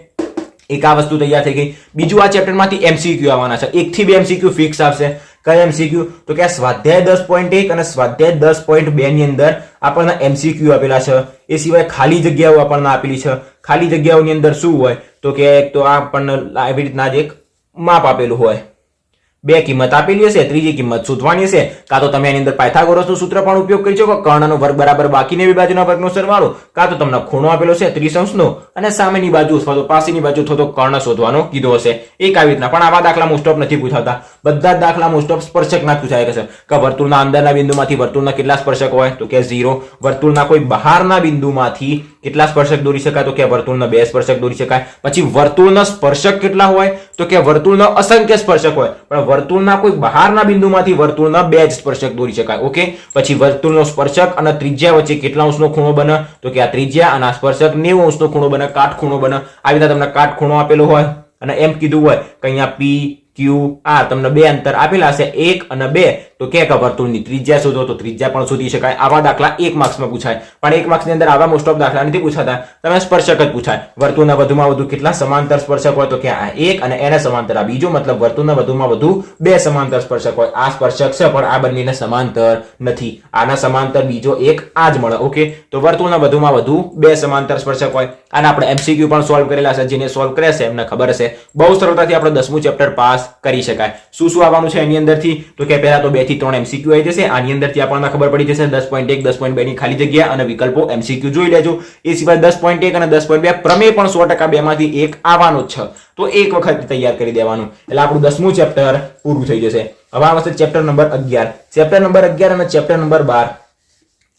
એક આ વસ્તુ તૈયાર થઈ ગઈ. બીજું આ ચેપ્ટરમાંથી MCQ આવવાના છે. 1 થી 2 MCQ ફિક્સ આવશે. કયા MCQ? તો કે સ્વાધ્યાય 10.1 અને સ્વાધ્યાય 10.2 ની અંદર આપણને MCQ આપેલા છે. એ સિવાય ખાલી જગ્યાઓ આપણને આપેલી છે. ખાલી જગ્યાઓની અંદર શું હોય? તો કે એક તો આપણને આવી રીતના જ એક માપ આપેલું હોય, 2 કિંમત આપેલી હશે, ત્રીજી કિંમત શોધવાની હશે. કાં તો તમે એની અંદર પાયથાગોરસનું સૂત્ર પણ ઉપયોગ કરી શકો, કર્ણનો વર્ગ બરાબર બાકીની બે બાજુના વર્ગનો સરવાળો, કાં તો તમને ખૂણો આપેલો છે 30 અંશનો અને સામેની બાજુ અથવા તો પાસેની બાજુ અથવા તો કર્ણ શોધવાનો કીધો હશે. એક આવી રીતના. પણ આવા દાખલા મોસ્ટ ઓફ નથી પૂછાતા. બધા જ દાખલા મોસ્ટ ઓફ સ્પર્શકના જ પૂછાય છે કે વર્તુળના અંદરના બિંદુમાંથી વર્તુળના કેટલા સ્પર્શક હોય? તો કે 0. વર્તુળના કોઈ બહારના બિંદુમાંથી કેટલા સ્પર્શક દોરી શકાય? તો કે વર્તુળના 2 સ્પર્શક દોરી શકાય. પછી વર્તુળના સ્પર્શક કેટલા હોય? તો કે વર્તુળના અસંખ્ય સ્પર્શક હોય, પણ વર્તુળના કોઈ બહારના બિંદુમાંથી વર્તુળના 2 જ સ્પર્શક દોરી શકાય. ઓકે, પછી વર્તુળનો સ્પર્શક અને ત્રિજ્યા વચ્ચે કેટલા અંશનો ખૂણો બને? તો કે આ ત્રિજ્યા અને આ સ્પર્શક 90 અંશનો ખૂણો બને, કાટખૂણો બને. આવી રીતે તમને કાટખૂણો આપેલો હોય અને એમ કીધું હોય કે અહીંયા P Q R તમને 2 અંતર આપેલા હશે, 1 અને 2, તો કે વર્તુળની ત્રિજ્યા શોધો, તો ત્રિજ્યા પણ શોધી શકાય. આવા દાખલા 1 માર્ક્સમાં પૂછાય. પણ 1 માર્ક્સની અંદર આવા મોસ્ટ ઓફ દાખલા નથી પૂછાતા. તમે સ્પર્શક જ પૂછાય. વર્તુળના વધુમાં વધુ કેટલા સમાંતર સ્પર્શક હોય? તો કે આ 1 અને એને સમાંતર આ બીજો, મતલબ વર્તુળના વધુમાં વધુ 2 સમાંતર સ્પર્શક હોય. આ સ્પર્શક છે પણ આ બંનેને સમાંતર નથી. આના સમાંતર બીજો એક આ જ મળે. ઓકે, તો વર્તુળના વધુમાં વધુ 2 સમાંતર સ્પર્શક હોય. આને આપણે MCQ પણ સોલ્વ કરેલા છે. જેને સોલ્વ કર્યા છે એમને ખબર હશે. બહુ સરળતાથી આપણે 10મું ચેપ્ટર પાસ કરી શકાય. શું શું આવવાનું છે એની અંદરથી? તો કે પહેલા તો 2 થી 3 MCQ આવી જશે. આની અંદરથી આપણને ખબર પડી જશે 10.1 10.2 ની ખાલી જગ્યા અને વિકલ્પો MCQ જોઈ લેજો. એ સિવાય 10.1 અને 10.2 પ્રમેય પણ 100% બેમાંથી એક આવવાનો જ છે. તો એક વખત તૈયાર કરી દેવાનું એટલે આપણું 10મું ચેપ્ટર પૂરું થઈ જશે. હવે આવશે ચેપ્ટર નંબર 11. ચેપ્ટર નંબર 11 અને ચેપ્ટર નંબર 12.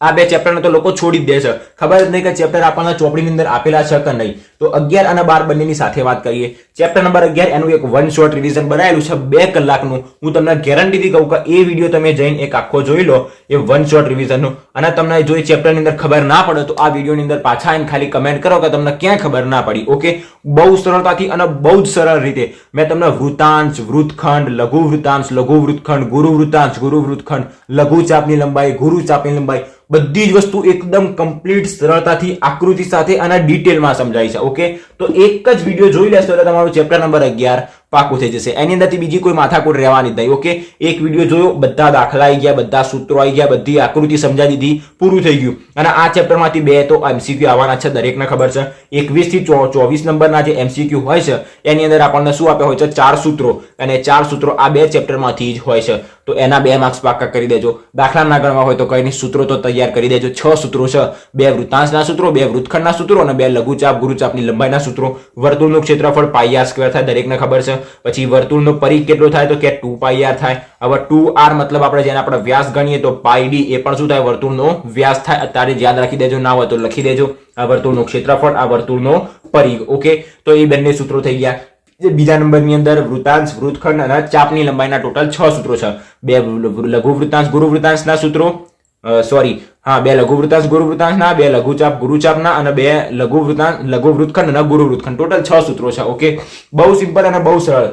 આ બે ચેપ્ટરને તો લોકો છોડી જ દે છે. ખબર જ નહીં કે ચેપ્ટર આપણને ચોપડીની અંદર આપેલા છે કે નહીં. તો 11 અને 12 બંનેની સાથે વાત કરીએ. ચેપ્ટર નંબર 11 એનું એક 1 શોર્ટ રિવિઝન બનાવેલું છે 2 કલાકનું. હું તમને ગેરંટીથી કહું કે એ વિડીયો તમે જઈને એક આખો જોઈ લો, એ 1 શોર્ટ રિવિઝનનું. અને તમને જો એ ચેપ્ટરની અંદર ખબર ના પડે તો આ વિડીયોની અંદર પાછા આવીને ખાલી કમેન્ટ કરો કે તમને ક્યાં ખબર ના પડી. ઓકે, બહુ સરળતાથી અને બહુ જ સરળ રીતે મેં તમને વૃતાંશ, વૃત્તખંડ, લઘુ વૃતાંશ, લઘુ વૃત્તખંડ, ગુરુ વૃતાંશ, ગુરુ વૃત્તખંડ, લઘુ ચાપની લંબાઈ, ગુરુ ચાપની લંબાઈ, બધી જ વસ્તુ એકદમ કમ્પ્લીટ સરળતાથી આકૃતિ સાથે અને ડિટેલમાં સમજાય છે. ઓકે, તો એક જ વિડીયો જોઈ લેશો એટલે તમારું ચેપ્ટર નંબર 11 પાકું થઈ જશે. એની અંદરથી બીજી કોઈ માથાકૂટ રહેવાની નહીં. ઓકે, એક વિડીયો જોયો, બધા દાખલા આવી ગયા, બધા સૂત્રો આવી ગયા, બધી આકૃતિ સમજાવી દીધી, પૂરું થઈ ગયું. અને આ ચેપ્ટરમાંથી 2 તો MCQ આવવાના છે, દરેકને ખબર છે. 21 થી 24 નંબરના જે MCQ હોય છે એની અંદર આપણને શું આપ્યા હોય છે? 4 સૂત્રો, અને 4 સૂત્રો આ 2 ચેપ્ટરમાંથી જ હોય છે. તો એના 2 માર્ક્સ પાકા કરી દેજો. દાખલા ના ગણવા હોય તો કઈ નહીં, સૂત્રો તો તૈયાર કરી દેજો. 6 સૂત્રો છે, 2 વૃત્તાંશના સૂત્રો, 2 વૃત્તખંડના સૂત્રો અને 2 લઘુચાપ ગુરુચાપની લંબાઈના સૂત્રો. વર્તુળનું ક્ષેત્રફળ πr² થાય, દરેકને ખબર છે. પછી વર્તુળનો પરિઘ કેટલો થાય? તો કે 2πr થાય. હવે 2r મતલબ આપણે જેને આપણે વ્યાસ ગણીએ તો πd એ પણ શું થાય? વર્તુળનો વ્યાસ થાય. અત્યારે યાદ રાખી દેજો, ના હોય તો લખી દેજો. આ વર્તુળનું ક્ષેત્રફળ, આ વર્તુળનો પરિઘ. ઓકે, તો એ બંને સૂત્રો થઈ ગયા. બીજા નંબરની અંદર વૃતાંશ, વૃત્તખંડ અને ચાપની લંબાઈના ટોટલ 6 સૂત્રો છે. 2 લઘુ વૃત્તાંશ ગુરુ વૃત્તાંશના સૂત્રો, સોરી હા 2 લઘુ વૃત્તાંશ ગુરુ વૃત્તાંશના, 2 લઘુચાપ ગુરુચાપના અને 2 લઘુ વૃત્તાંશ લઘુ વૃત્તખંડ અને ગુરુ વૃત્તખંડ. ટોટલ 6 સૂત્રો છે. ઓકે, બહુ સિમ્પલ અને બહુ સરળ.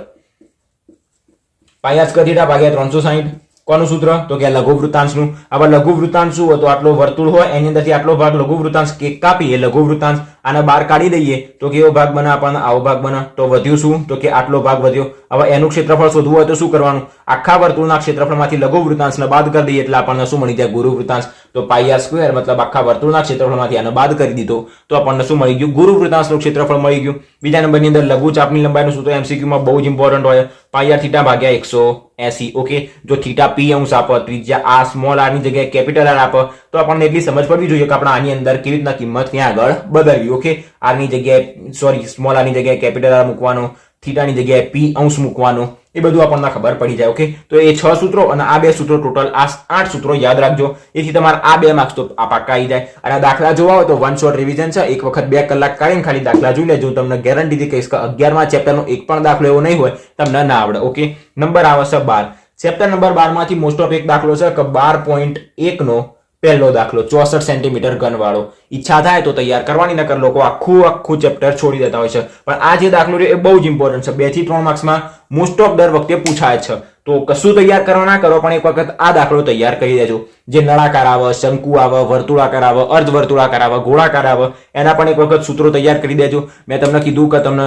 પાયા સ્ક્વેર થીટા ભાગ્યા 360 કોનું સૂત્ર? તો કે લઘુ વૃત્તાંશનું. હવે લઘુ વૃત્તાંશ શું હતો? આટલો વર્તુળ હોય એની અંદરથી આટલો ભાગ લઘુ વૃત્તાંશ કાપી એ લઘુ વૃત્તાંશ. આને બહાર કાઢી દઈએ તો કેવો ભાગ બને આપણને? આવો ભાગ બને. તો વધ્યું શું? તો કે આટલો ભાગ વધ્યો. હવે એનું ક્ષેત્રફળ શોધવું હોય તો શું કરવાનું? આખા વર્તુળના ક્ષેત્રફળમાંથી લઘુ વૃત્તાંશને બાદ કરી દઈએ એટલે આપણને શું મળી જાય? ગુરુ વૃત્તાંશ. તો પાઈ આર સ્ક્વેર મતલબ આખા વર્તુળના ક્ષેત્રફળમાંથી આને બાદ કરી દીધો તો આપણને શું મળી ગયું? ગુરુ વૃત્તાંશનું ક્ષેત્રફળ મળી ગયું. બીજા નંબરની અંદર લઘુ ચાપની લંબાઈનું સૂત્ર એમસીક્યુ માં બહુ જ ઇમ્પોર્ટન્ટ હોય. પાઈ આર થીટા ભાગ્યા 180. ઓકે, જો થીટા પી અંશ આપો, ત્રિજ્યા આ સ્મોલ આર ની જગ્યાએ કેપિટલ આર આપો તો આપણને એટલી સમજ પડવી જોઈએ કે આપણે આની અંદર કેવી રીતના કિંમત ત્યાં આગળ બદલવી. ઓકે, આર ની જગ્યાએ સ્મોલ આર ની જગ્યાએ કેપિટલ આર મૂકવાનો, થીટાની જગ્યાએ પી અંશ મૂકવાનો, એ બધું આપણને ખબર પડી જાય. ઓકે, તો એ 6 સૂત્રો અને આ 2 સૂત્રો ટોટલ આ 8 સૂત્રો યાદ રાખજો. એથી તમારે આ 2 માર્ક્સ તો આ પાક્કા આવી જાય. અને દાખલા જોવા હોય તો વન શોટ રિવિઝન છે. એક વખત 2 કલાક કાઢીને ખાલી દાખલા જોઈ લેજો. તમને ગેરંટીથી કહીશ કે 11મા ચેપ્ટરનો એક પણ દાખલો એવો નહીં હોય તમને ના આવડે. ઓકે, નંબર આવે છે 12. ચેપ્ટર નંબર 12 માંથી મોસ્ટ ઓફ એક દાખલો છે કે 12.1 નો પહેલો દાખલો 64 સેન્ટીમીટર ઘન વાળો. ઈચ્છા થાય તો તૈયાર કરવાની, નકર લોકો આખું ચેપ્ટર છોડી દેતા હોય છે. પણ આ જે દાખલો છે એ બહુ જ ઇમ્પોર્ટન્ટ છે. 2 થી 3 માર્ક્સમાં મોસ્ટ ઓફ દર વખતે પૂછાય છે. તો કશું તૈયાર કરવા ના કરો, પણ એક વખત આ દાખલો તૈયાર કરી દેજો. જે નળાકાર આવે, શંકુ આવે, વર્તુળાકાર આવે, અર્ધવર્તુળાકાર આવે, ગોળાકાર આવે, એના પણ એક વખત સૂત્રો તૈયાર કરી દેજો. મેં તમને કીધું કે તમને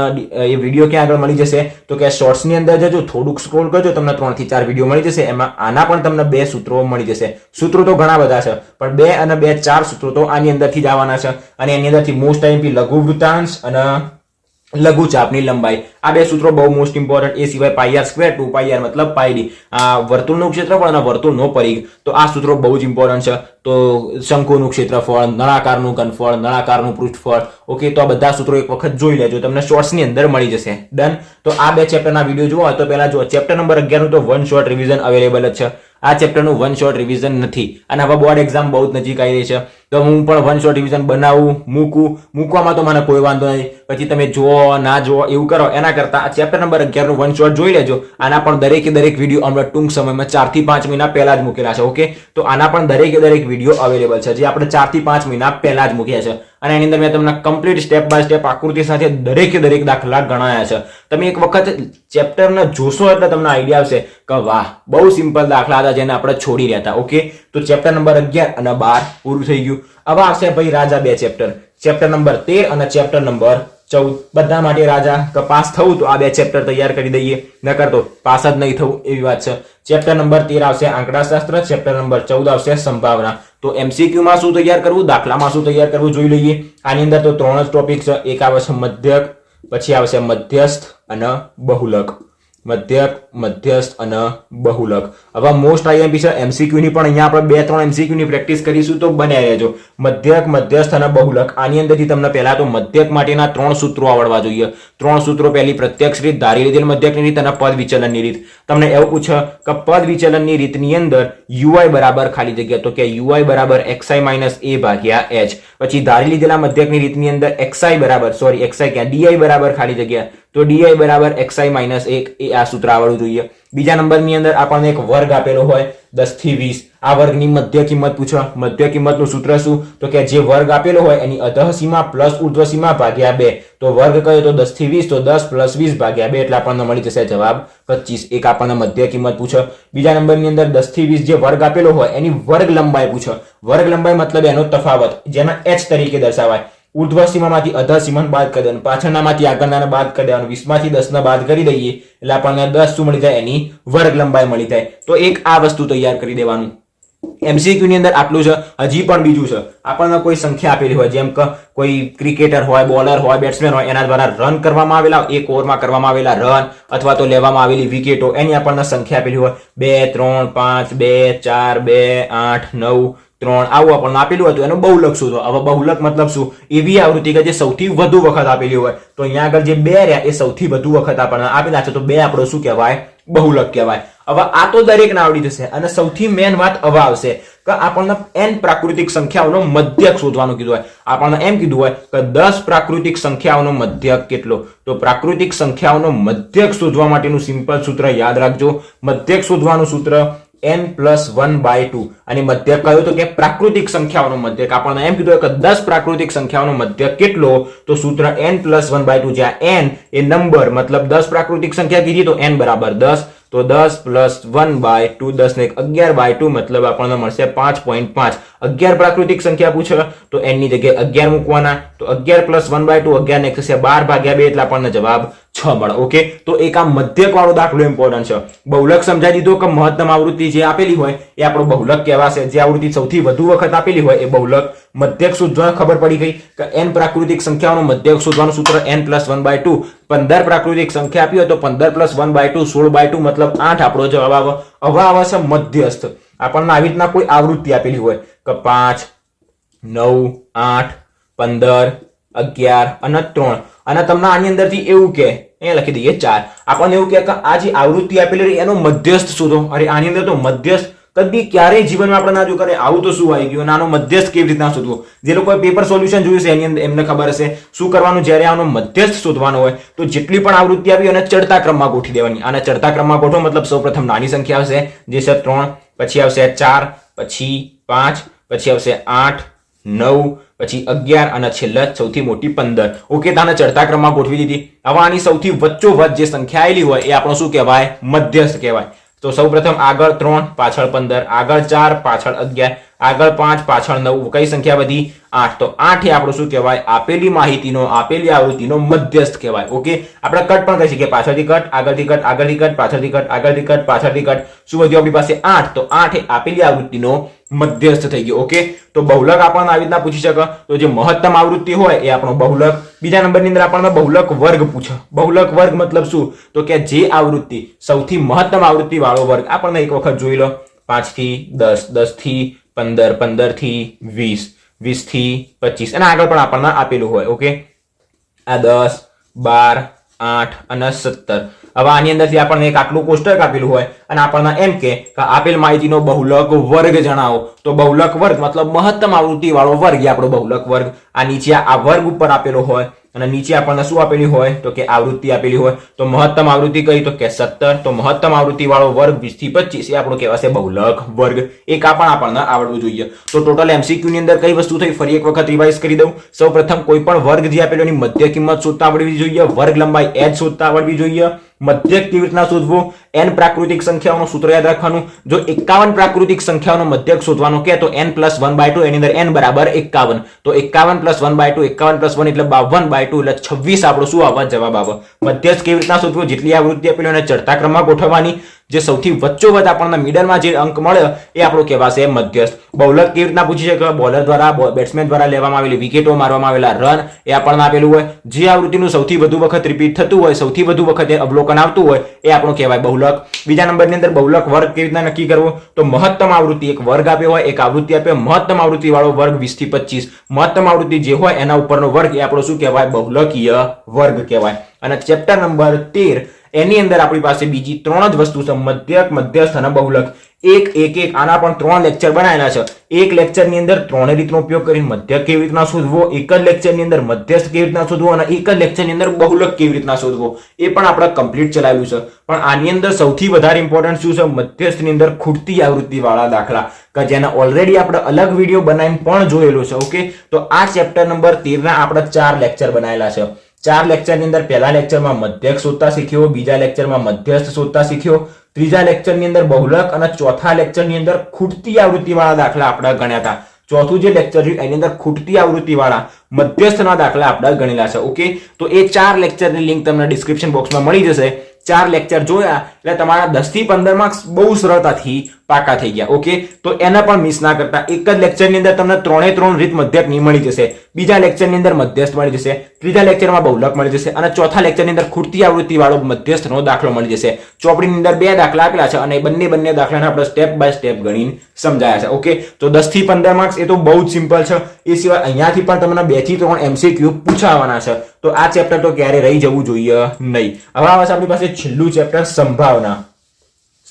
એ વિડીયો ક્યાં આગળ મળી જશે તો કે શોર્ટ્સ ની અંદર જજો, થોડુંક સ્ક્રોલ કરજો, તમને 3 થી 4 વિડીયો મળી જશે. એમાં આના પણ તમને 2 સૂત્રો મળી જશે. સૂત્રો તો ઘણા બધા છે પણ 2 અને 2 4 સૂત્રો તો આની અંદરથી જ આવવાના છે. અને એની અંદરથી મોસ્ટ આઈએમપી લઘુ વૃત્તાંશ અને લઘુ ચાપની લંબાઈ, આ 2 સૂત્રો બહુ મોસ્ટ ઇમ્પોર્ટન્ટ. એ સિવાય pi r square, 2 pi r મતલબ પાઈ ડી, આ વર્તુળનું ક્ષેત્રફળ અને વર્તુળનો પરિઘ, તો આ સૂત્રો બહુ જ ઇમ્પોર્ટન્ટ છે. તો શંકુનું ક્ષેત્રફળ, નળાકારનું ઘનફળ, નળાકારનું પૃષ્ઠફળ. ઓકે, તો આ બધા સૂત્રો એક વખત જોઈ લેજો, તમને શોર્ટ્સ ની અંદર મળી જશે. ડન. તો આ 2 ચેપ્ટરના વિડીયો જોવા તો પહેલા જો ચેપ્ટર નંબર 11 નું તો વન શોર્ટ રિવિઝન અવેલેબલ જ છે. આ ચેપ્ટરનું વન શોર્ટ રિવિઝન નથી અને હવે બોર્ડ એક્ઝામ બહુ જ નજીક આવી રહી છે તો હું પણ વન શોર્ટ રિવિઝન બનાવું, મૂકવામાં તો મને કોઈ વાંધો નહીં. પછી તમે જુઓ ના જુઓ એવું કરો એના કરતા આ ચેપ્ટર નંબર 11 નું વન શોર્ટ જોઈ લેજો. આના પણ દરેકે દરેક વિડીયો હમણાં ટૂંક સમયમાં 4 થી 5 મહિના પહેલા જ મૂકેલા છે. ઓકે, તો આના પણ દરેકે દરેક વિડીયો અવેલેબલ છે જે આપણે 4 થી 5 મહિના પહેલા જ મૂક્યા છે. અને એની અંદર મેં તમને કમ્પ્લીટ સ્ટેપ બાય સ્ટેપ આકૃતિ સાથે દરેકે દરેક દાખલા ગણાયા છે. તમે એક વખત ચેપ્ટરને જોશો એટલે તમને આઈડિયા આવશે કે વાહ, બહુ સિમ્પલ દાખલા હતા જેને આપણે છોડી રહ્યા હતા. ઓકે, તો ચેપ્ટર નંબર 11 અને 12 પૂરું થઈ ગયું. હવે આવશે ભાઈ રાજા 2 ચેપ્ટર, ચેપ્ટર નંબર 13 અને ચેપ્ટર નંબર 14. બધા માટે રાજા કે પાસ થવું તો આ 2 ચેપ્ટર તૈયાર કરી દઈએ, નકર તો પાસ જ નહીં થવું એવી વાત છે. ચેપ્ટર નંબર 13 આવશે આંકડાશાસ્ત્ર, ચેપ્ટર નંબર 14 આવશે સંભાવના. તો એમસીક્યુ માં શું તૈયાર કરવું, દાખલામાં શું તૈયાર કરવું જોઈ લઈએ. આની અંદર તો 3 જ ટોપિક છે. એક આવે છે મધ્યક, પછી આવશે મધ્યસ્થ અને બહુલક. મધ્યક, મધ્યસ્થ અને બહુલક. હવે મોસ્ટ આઈએમપી છે એમસીક્યુ ની, પણ અહીંયા આપણે 2-3 એમસીક્યુ ની પ્રેક્ટિસ કરીશું તો બન્યા રહેજો. મધ્યક, મધ્યસ્થ અને બહુલક. આની અંદરથી તમને પહેલા તો મધ્યક માટેના 3 સૂત્રો આવડવા જોઈએ. 3 સૂત્રો, પહેલી પ્રત્યક્ષ રીત, ધારી લીધેલ મધ્યકની રીત અને પદ વિચલનની રીત. તમને એવું પૂછે કે પદ વિચલનની રીતની અંદર યુઆઈ બરાબર ખાલી જગ્યા, તો કે યુઆઈ બરાબર xi માઇનસ a ભાગ્યા h. પછી ધારી લીધેલા મધ્યકની રીતની અંદર xi બરાબર ડી બરાબર ખાલી જગ્યા, તો ડી બરાબર xi માઇનસ 1, એ આ સૂત્ર આવડવું જોઈએ. બીજા નંબરની અંદર આપણને એક વર્ગ આપેલો હોય 10 થી 20. આ વર્ગની મધ્ય કિંમત પૂછો. મધ્ય કિંમતનું સૂત્ર શું, તો કે જે વર્ગ આપેલો હોય એની અધઃ સીમા પ્લસ ઉર્ધ્વ સીમા ભાગ્યા 2. તો વર્ગ કયો તો 10 થી 20, તો 10 પ્લસ 20 ભાગ્યા 2 એટલે આપણને મળી જશે જવાબ 25. એક આપણને મધ્ય કિંમત પૂછો. બીજા નંબરની અંદર 10 થી 20 જે વર્ગ આપેલો હોય એની વર્ગ લંબાઈ પૂછો. વર્ગ લંબાઈ મતલબ એનો તફાવત, જેના h તરીકે દર્શાવાય. ઉર્ધ્વ સીમામાંથી અધઃ સીમાને બાદ કરી દેવાનું, પાછળનામાંથી આગળનાને બાદ કરી દેવાનું, 20 માંથી 10 ને બાદ કરી દઈએ એટલે આપણને 10 શું મળી જાય, એની વર્ગ લંબાઈ મળી જાય. તો એક આ વસ્તુ તૈયાર કરી દેવાનું. એમસીક્યુ ની અંદર આટલું છે. હજી પણ બીજું છે. આપણને કોઈ સંખ્યા આપેલી હોય, જેમ કે કોઈ ક્રિકેટર હોય, બોલર હોય, બેટ્સમેન હોય, એના દ્વારા રન કરવામાં આવેલા, એક ઓવરમાં કરવામાં આવેલા રન અથવા તો લેવામાં આવેલી વિકેટો, એની આપણને સંખ્યા આપેલી હોય 2, 3, 5, 2, 4, 2, 8, 9, 3 આવું આપણને આપેલું હતું. એનું બહુલક શું? હવે બહુલક મતલબ શું? એવી આવૃત્તિ કે જે સૌથી વધુ વખત આપેલી હોય. તો અહીંયા આગળ જે 2 રહ્યા એ સૌથી વધુ વખત આપણને આપેલા છે, તો 2 આપણો શું કહેવાય, બહુલક કહેવાય. હવે આ તો દરેકને આવડી જશે. અને સૌથી મેન વાત હવે આવશે કે આપણને n પ્રાકૃતિક સંખ્યાઓનો મધ્યક શોધવાનું કીધું હોય. આપણને એમ કીધું હોય કે 10 પ્રાકૃતિક સંખ્યાઓનો મધ્યક કેટલો. તો પ્રાકૃતિક સંખ્યાઓનો મધ્યક શોધવા માટેનું સિમ્પલ સૂત્ર યાદ રાખજો. મધ્યક શોધવાનું સૂત્ર n+1/2. અને મધ્યક કયો તો કે પ્રાકૃતિક સંખ્યાઓનો મધ્યક. આપણને એમ કીધું કે 10 પ્રાકૃતિક સંખ્યાઓનો મધ્યક કેટલો, તો સૂત્ર n+1/2, જ્યાં n એ નંબર મતલબ 10 પ્રાકૃતિક સંખ્યા કીધી તો n બરાબર 10, તો 10 + 1/2 10 ને 11/2 મતલબ આપણને મળશે 5.5. 11 પ્રાકૃતિક સંખ્યા પૂછે તો n ની જગ્યાએ 11 મૂકવાના, તો 11 + 1/2 11 ને 1 થશે 12/2 એટલે આપણને જવાબ 6 મળે. ઓકે, તો એક આ મધ્યક વાળો દાખલો ઇમ્પોર્ટન્ટ છે. બહુલક સમજાઈ દીધો કે મહત્તમ આવૃત્તિ જે આપેલી હોય એ આપણો બહુલક કહેવાશે. જે આવૃત્તિ સૌથી વધુ વખત આપેલી હોય એ બહુલક. મધ્યક શોધવા ખબર પડી ગઈ કે n પ્રાકૃતિક સંખ્યાઓનો મધ્યક શોધવાનું સૂત્ર n + 1/2. 15 પ્રાકૃતિક સંખ્યા આપી હોય તો 15 + 1/2 16/2 મતલબ 8 આપણો જવાબ આવે. હવે આવે છે મધ્યસ્થ. આપણને આવી રીતના કોઈ આવૃત્તિ આપેલી હોય કે 5 9 8 15 11 અને 3 અને તમને આની અંદરથી એવું કે અહીંયા લખી દઈએ 4. આપણને એવું કે આ જે આવૃત્તિ આપેલી એનો મધ્યસ્થ શોધો. અરે આની અંદર તો મધ્યસ્થ કદી ક્યારેય જીવનમાં આપણે ના જોયું કરે. આવું તો શું આવી ગયું? આનો મધ્યસ્થ કેવી રીતના શોધવો? જે લોકોએ પેપર સોલ્યુશન જોયું છે એની અંદર એમને ખબર હશે શું કરવાનું. જ્યારે આનો મધ્યસ્થ શોધવાનો હોય તો જેટલી પણ આવૃત્તિ આવી અને ચડતા ક્રમમાં ગોઠવી દેવાની. આને ચડતા ક્રમમાં ગોઠવો મતલબ સૌપ્રથમ નાની સંખ્યા આવશે જે છે 3, પછી આવશે 4, પછી 5, પછી આવશે 8 9, પછી 11 અને છેલ્લે સૌથી મોટી 15. ઓકે, તાને ચડતા ક્રમમાં ગોઠવી દીધી. હવે આની સૌથી વચ્ચોવચ્ચ જે સંખ્યા આવેલી હોય એ આપણો શું કહેવાય? મધ્યસ્થ કહેવાય. તો સૌપ્રથમ આગળ 3 પાછળ 15, આગળ 4 પાછળ 11, આગળ 5 પાછળ 9. કઈ સંખ્યા વધી? 8. તો 8 એ આપણું શું કહેવાય? આપેલી માહિતીનો આપેલી આવૃત્તિનો મધ્યસ્થ કહેવાય. ઓકે, આપણે કટ પણ કરી શકીએ. પાછળથી કટ, આગળથી કટ, આગળથી કટ, પાછળથી કટ, આગળથી કટ, પાછળથી કટ. શું વધ્યું આપણી પાસે? 8. તો 8 એ આપેલી આવૃત્તિનો મધ્યસ્થ થઈ ગયો. ઓકે, તો બહુલક આપણને આવી રીતના પૂછી શકે. તો જે મહત્તમ આવૃત્તિ હોય એ આપણો બહુલક. બીજા નંબરની અંદર આપણને બહુલક વર્ગ પૂછે. બહુલક વર્ગ મતલબ શું? તો કે જે આવૃત્તિ સૌથી મહત્તમ આવૃત્તિ વાળો વર્ગ. આપણને એક વખત જોઈ લો. 5 થી 10, 10 થી 15, 15 થી 20, 20 થી 25 અને આગળ પણ આપણને આપેલું હોય. ઓકે, આ 10 12 8 અને 17. હવે આની અંદરથી આપણને એક આટલું કોષ્ટક આપેલું હોય અને આપણને એમ કે આપેલ માહિતીનો બહુલક વર્ગ જણાવો. તો બહુલક વર્ગ મતલબ મહત્તમ આવૃત્તિ વાળો વર્ગ એ આપણો બહુલક વર્ગ. આ નીચે આ વર્ગ ઉપર આપેલો હોય અને નીચે આપણને શું આપેલી હોય? તો કે આવૃત્તિ આપેલી હોય. તો મહત્તમ આવૃત્તિ કઈ? તો કે 17. તો મહત્તમ આવૃત્તિ વાળો વર્ગ 20 થી 25 એ આપણો કહેવાશે બહુલક વર્ગ. એક આ પણ આપણને આવડવું જોઈએ. તો ટોટલ MCQ ની અંદર કઈ વસ્તુ થઈ? ફરી એક વખત રિવાઇઝ કરી દઉં. સૌપ્રથમ કોઈ પણ વર્ગ જે આપેલો એની મધ્ય કિંમત શોધતા આવડવી જોઈએ. વર્ગ લંબાઈ h શોધતા આવડવી જોઈએ. મધ્યક કેવી રીતના શોધવો? n પ્રાકૃતિક સંખ્યાઓનું સૂત્ર યાદ રાખવાનું. જો 51 પ્રાકૃતિક સંખ્યાઓનો મધ્યક શોધવાનો કે તો n + 1/2 એની અંદર n બરાબર 51. તો 51 + 1/2 51 + 1 એટલે 52/2 એટલે 26 આપણો શું આવે? જવાબ આવે. મધ્યસ્થ કેવી રીતના શોધવો? જેટલી આવૃત્તિ આપેલી એને ચડતા ક્રમમાં ગોઠવવાની. જે સૌથી વચ્ચોવચ્ચ આપણને મિડલમાં જે અંક મળે એ આપણો કહેવાશે મધ્યસ્થ. બહુલક કેવી રીતના પૂછી શકે? બોલર દ્વારા બેટ્સમેન દ્વારા લેવામાં આવેલી વિકેટો, મારવામાં આવેલા રન એ આપણને આપેલું હોય. જે આવૃત્તિનું સૌથી વધુ વખત રિપીટ થતું હોય, સૌથી વધુ વખત અવલોકન આવતું હોય એ આપણો કહેવાય બહુલક. બીજા નંબરની અંદર બહુલક વર્ગ કેવી રીતના નક્કી કરવો? તો મહત્તમ આવૃત્તિ એક વર્ગ આપ્યો હોય, એક આવૃત્તિ આપે, મહત્તમ આવૃત્તિ વાળો વર્ગ 20 થી 25. મહત્તમ આવૃત્તિ જે હોય એના ઉપરનો વર્ગ એ આપણો શું કહેવાય? બહુલકીય વર્ગ કહેવાય. અને ચેપ્ટર નંબર 13 એની અંદર આપણી પાસે બીજી 3 જ વસ્તુ છે: મધ્યક, મધ્યસ્થ અને બહુલક. એક આના પણ 3 લેક્ચર બનાવેલા છે. એક લેક્ચરની અંદર 3 રીતનો ઉપયોગ કરીને મધ્યક કેવી રીતના શોધવો, એક જ લેક્ચરની અંદર મધ્યસ્થ કેવી રીતના શોધવો અને એક જ લેક્ચરની અંદર બહુલક કેવી રીતના શોધવો એ પણ આપણે કમ્પ્લીટ ચલાવ્યું છે. પણ આની અંદર સૌથી વધારે ઇમ્પોર્ટન્ટ શું છે? મધ્યસ્થની અંદર ખૂટતી આવૃત્તિ વાળા દાખલા કે જેને ઓલરેડી આપણે અલગ વિડીયો બનાવીને પણ જોયેલું છે. ઓકે, તો આ ચેપ્ટર નંબર 13 ના આપણે 4 લેક્ચર બનાવેલા છે. 4 લેક્ચરની અંદર પહેલા લેક્ચરમાં મધ્યક શોધતા શીખ્યો, બીજા લેક્ચરમાં મધ્યસ્થ શોધતા શીખ્યો, ત્રીજા લેક્ચરની અંદર બહુલક અને ચોથા લેક્ચરની અંદર ખૂટતી આવૃત્તિ વાળા દાખલા આપણે ગણ્યા હતા. ચોથું જે લેક્ચર છે એની અંદર ખૂટતી આવૃત્તિ વાળા મધ્યસ્થના દાખલા આપણે ગણેલા છે. ઓકે, તો એ 4 લેક્ચરની લિંક તમને ડિસ્ક્રિપ્શન બોક્સમાં મળી જશે. 4 લેક્ચર જોયા એટલે તમારા 10 થી 15 માર્ક્સ બહુ સરળતાથી પાકા થઈ ગયા. ઓકે, તો એને પણ મિસ ના કરતા. એક જ લેક્ચરની અંદર તમને 3 રીત મધ્યકની મળી જશે. બીજા લેક્ચરની અંદર મધ્યસ્થ મળી જશે, ત્રીજા લેક્ચરમાં બહુલક મળી જશે અને ચોથા લેક્ચરની અંદર ખૂટતી આવૃત્તિ વાળો મધ્યસ્થનો દાખલો મળી જશે. ચોપડીની અંદર 2 દાખલા આપેલા છે અને બંને દાખલાને આપણે સ્ટેપ બાય સ્ટેપ ગણીને સમજાયા છે. ઓકે, તો 10 થી 15 માર્ક્સ એ તો બહુ જ સિમ્પલ છે. એ સિવાય અહીંયાથી પણ તમને 2 થી 3 MCQ પૂછાવાના છે. તો આ ચેપ્ટર તો ક્યારે રહી જવું જોઈએ નહીં. હવે આવે છે આપણી પાસે છેલ્લું ચેપ્ટર સંભાવના.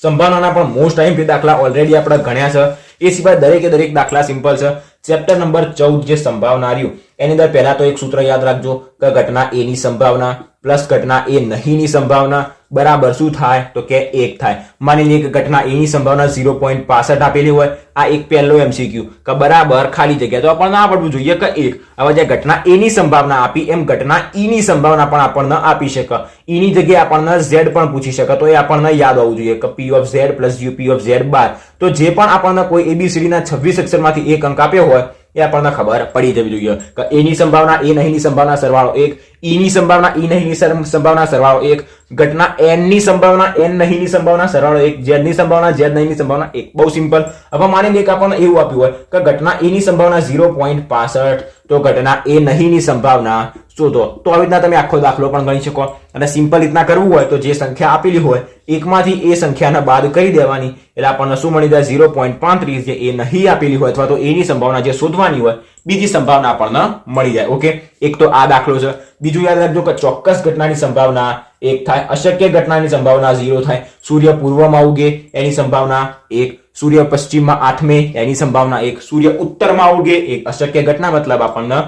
સંભાવનાના પણ મોસ્ટ ટાઈમ દાખલા ઓલરેડી આપણે ગણ્યા છે. એ સિવાય દરેક દાખલા સિમ્પલ છે. ચેપ્ટર નંબર 14 જે સંભાવના રહ્યું એની અંદર પહેલા તો એક સૂત્ર યાદ રાખજો કે ઘટના A ની સંભાવના પ્લસ ઘટના A નહીંની સંભાવના બરાબર શું થાય તો કે 1 થાય. માની લઈએ કે ઘટના A ની સંભાવના 0.65 આપેલી હોય. આ એક પહેલો MCQ કે બરાબર ખાલી જગ્યા, તો આપણને આવડવું જોઈએ કે 1. હવે જે ઘટના A ની સંભાવના આપી એમ ઘટના E ની સંભાવના પણ આપણને આપી શકે. E ની જગ્યાએ આપણને Z પણ પૂછી શકે, તો એ આપણને યાદ હોવું જોઈએ કે P of Z plus UP of Z બાર. તો જે પણ આપણને કોઈ ABCD ના 26 અક્ષરમાંથી એક અંક આપ્યો હોય એ આપણને ખબર પડી જવી જોઈએ કે A ની સંભાવના A નહીંની સંભાવના સરવાળો 1, E ની સંભાવના E નહીંની સંભાવના સરવાળો 1, ઘટના N ની સંભાવના N નહીંની સંભાવના સરવાળો 1, Z ની સંભાવના Z નહીંની સંભાવના 1. બહુ સિમ્પલ. હવે માની લઈએ કે આપણને એવું આપ્યું હોય કે ઘટના A ની સંભાવના 0.65, તો ઘટના A નહીંની સંભાવના શોધો. તો આવી રીતના તમે આખો દાખલો પણ ગણી શકો. અને સિમ્પલ રીતના કરવું હોય તો જે સંખ્યા આપેલી હોય એકમાંથી એ સંખ્યાને બાદ કરી દેવાની, એટલે આપણને શું મળી જાય 0.35, જે એ નહીં આપેલી હોય અથવા તો એ ની સંભાવના જે શોધવાની હોય બીજી સંભાવના આપણને મળી જાય. ઓકે, એક તો આ દાખલો છે. બીજું યાદ રાખજો કે ચોક્કસ ઘટનાની સંભાવના 1 થાય, અશક્ય ઘટનાની સંભાવના 0 થાય. સૂર્ય પૂર્વમાં ઉગે એની સંભાવના 1, સૂર્ય પશ્ચિમમાં આઠમે એની સંભાવના 1, સૂર્ય ઉત્તરમાં ઉગે 1. અશક્ય ઘટના મતલબ આપણને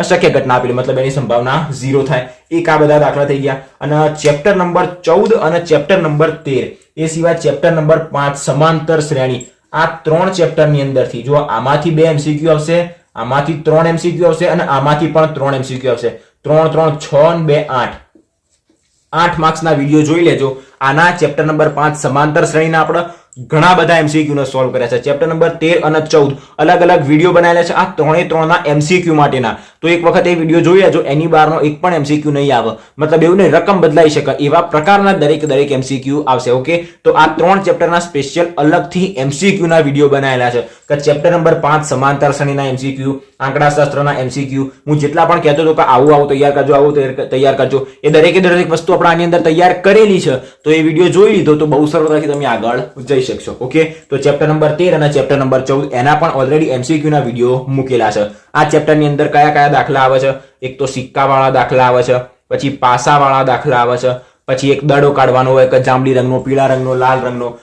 અશક્ય ઘટના આપેલી મતલબ એની સંભાવના 0 થાય. એક આ બધા દાખલા થઈ ગયા. અને ચેપ્ટર નંબર 14 અને ચેપ્ટર નંબર 13 એ સિવાય ચેપ્ટર નંબર 5 સમાંતર શ્રેણી, આ 3 ચેપ્ટરની અંદરથી જો આમાંથી 2 MCQ આવશે, આમાંથી 3 MCQ આવશે અને આમાંથી પણ 3 MCQ આવશે. 3 3 6 અને 2 8. 8 માર્ક્સના વિડીયો જોઈ લેજો. આના ચેપ્ટર નંબર 5 સમાંતર શ્રેણીના આપણે ઘણા બધા MCQ ને સોલ્વ કર્યા છે. ચેપ્ટર નંબર 13 અને 14 અલગ અલગ વિડીયો બનાવેલા છે આ ત્રણે ત્રણના MCQ માટેના. તો એક વખત એ વિડીયો જોઈ લેજો, એની બહારનો એક પણ MCQ નહીં આવે. મતલબ એવું નહીં, રકમ બદલાઈ શકે એવા પ્રકારના દરેક MCQ આવશે. ઓકે, તો આ 3 ચેપ્ટરના સ્પેશિયલ અલગથી MCQ ના વિડીયો બનાવેલા છે કે ચેપ્ટર નંબર 5 સમાંતર શ્રેણીના MCQ, આંકડાશાસ્ત્રના MCQ. હું જેટલા પણ કહેતો હતો કે આવું તૈયાર કરજો, આવું તૈયાર કરજો, એ દરેક વસ્તુ આપણે આની અંદર તૈયાર કરેલી છે. તો એ વિડીયો જોઈ લીધો તો બહુ સરળતાથી તમે આગળ જઈ શકશો. ઓકે, તો ચેપ્ટર નંબર 13 અને ચેપ્ટર નંબર 14 એના પણ ઓલરેડી MCQ ના વિડીયો મૂકેલા છે. આ ચેપ્ટરની અંદર કયા કયા દાખલા આવે છે? એક તો સિક્કાવાળા દાખલા આવે છે, પછી પાસાવાળા દાખલા આવે છે, પછી એક દડો કાઢવાનો હોય કે જાંબલી રંગનો, પીળા રંગનો, લાલ રંગનો,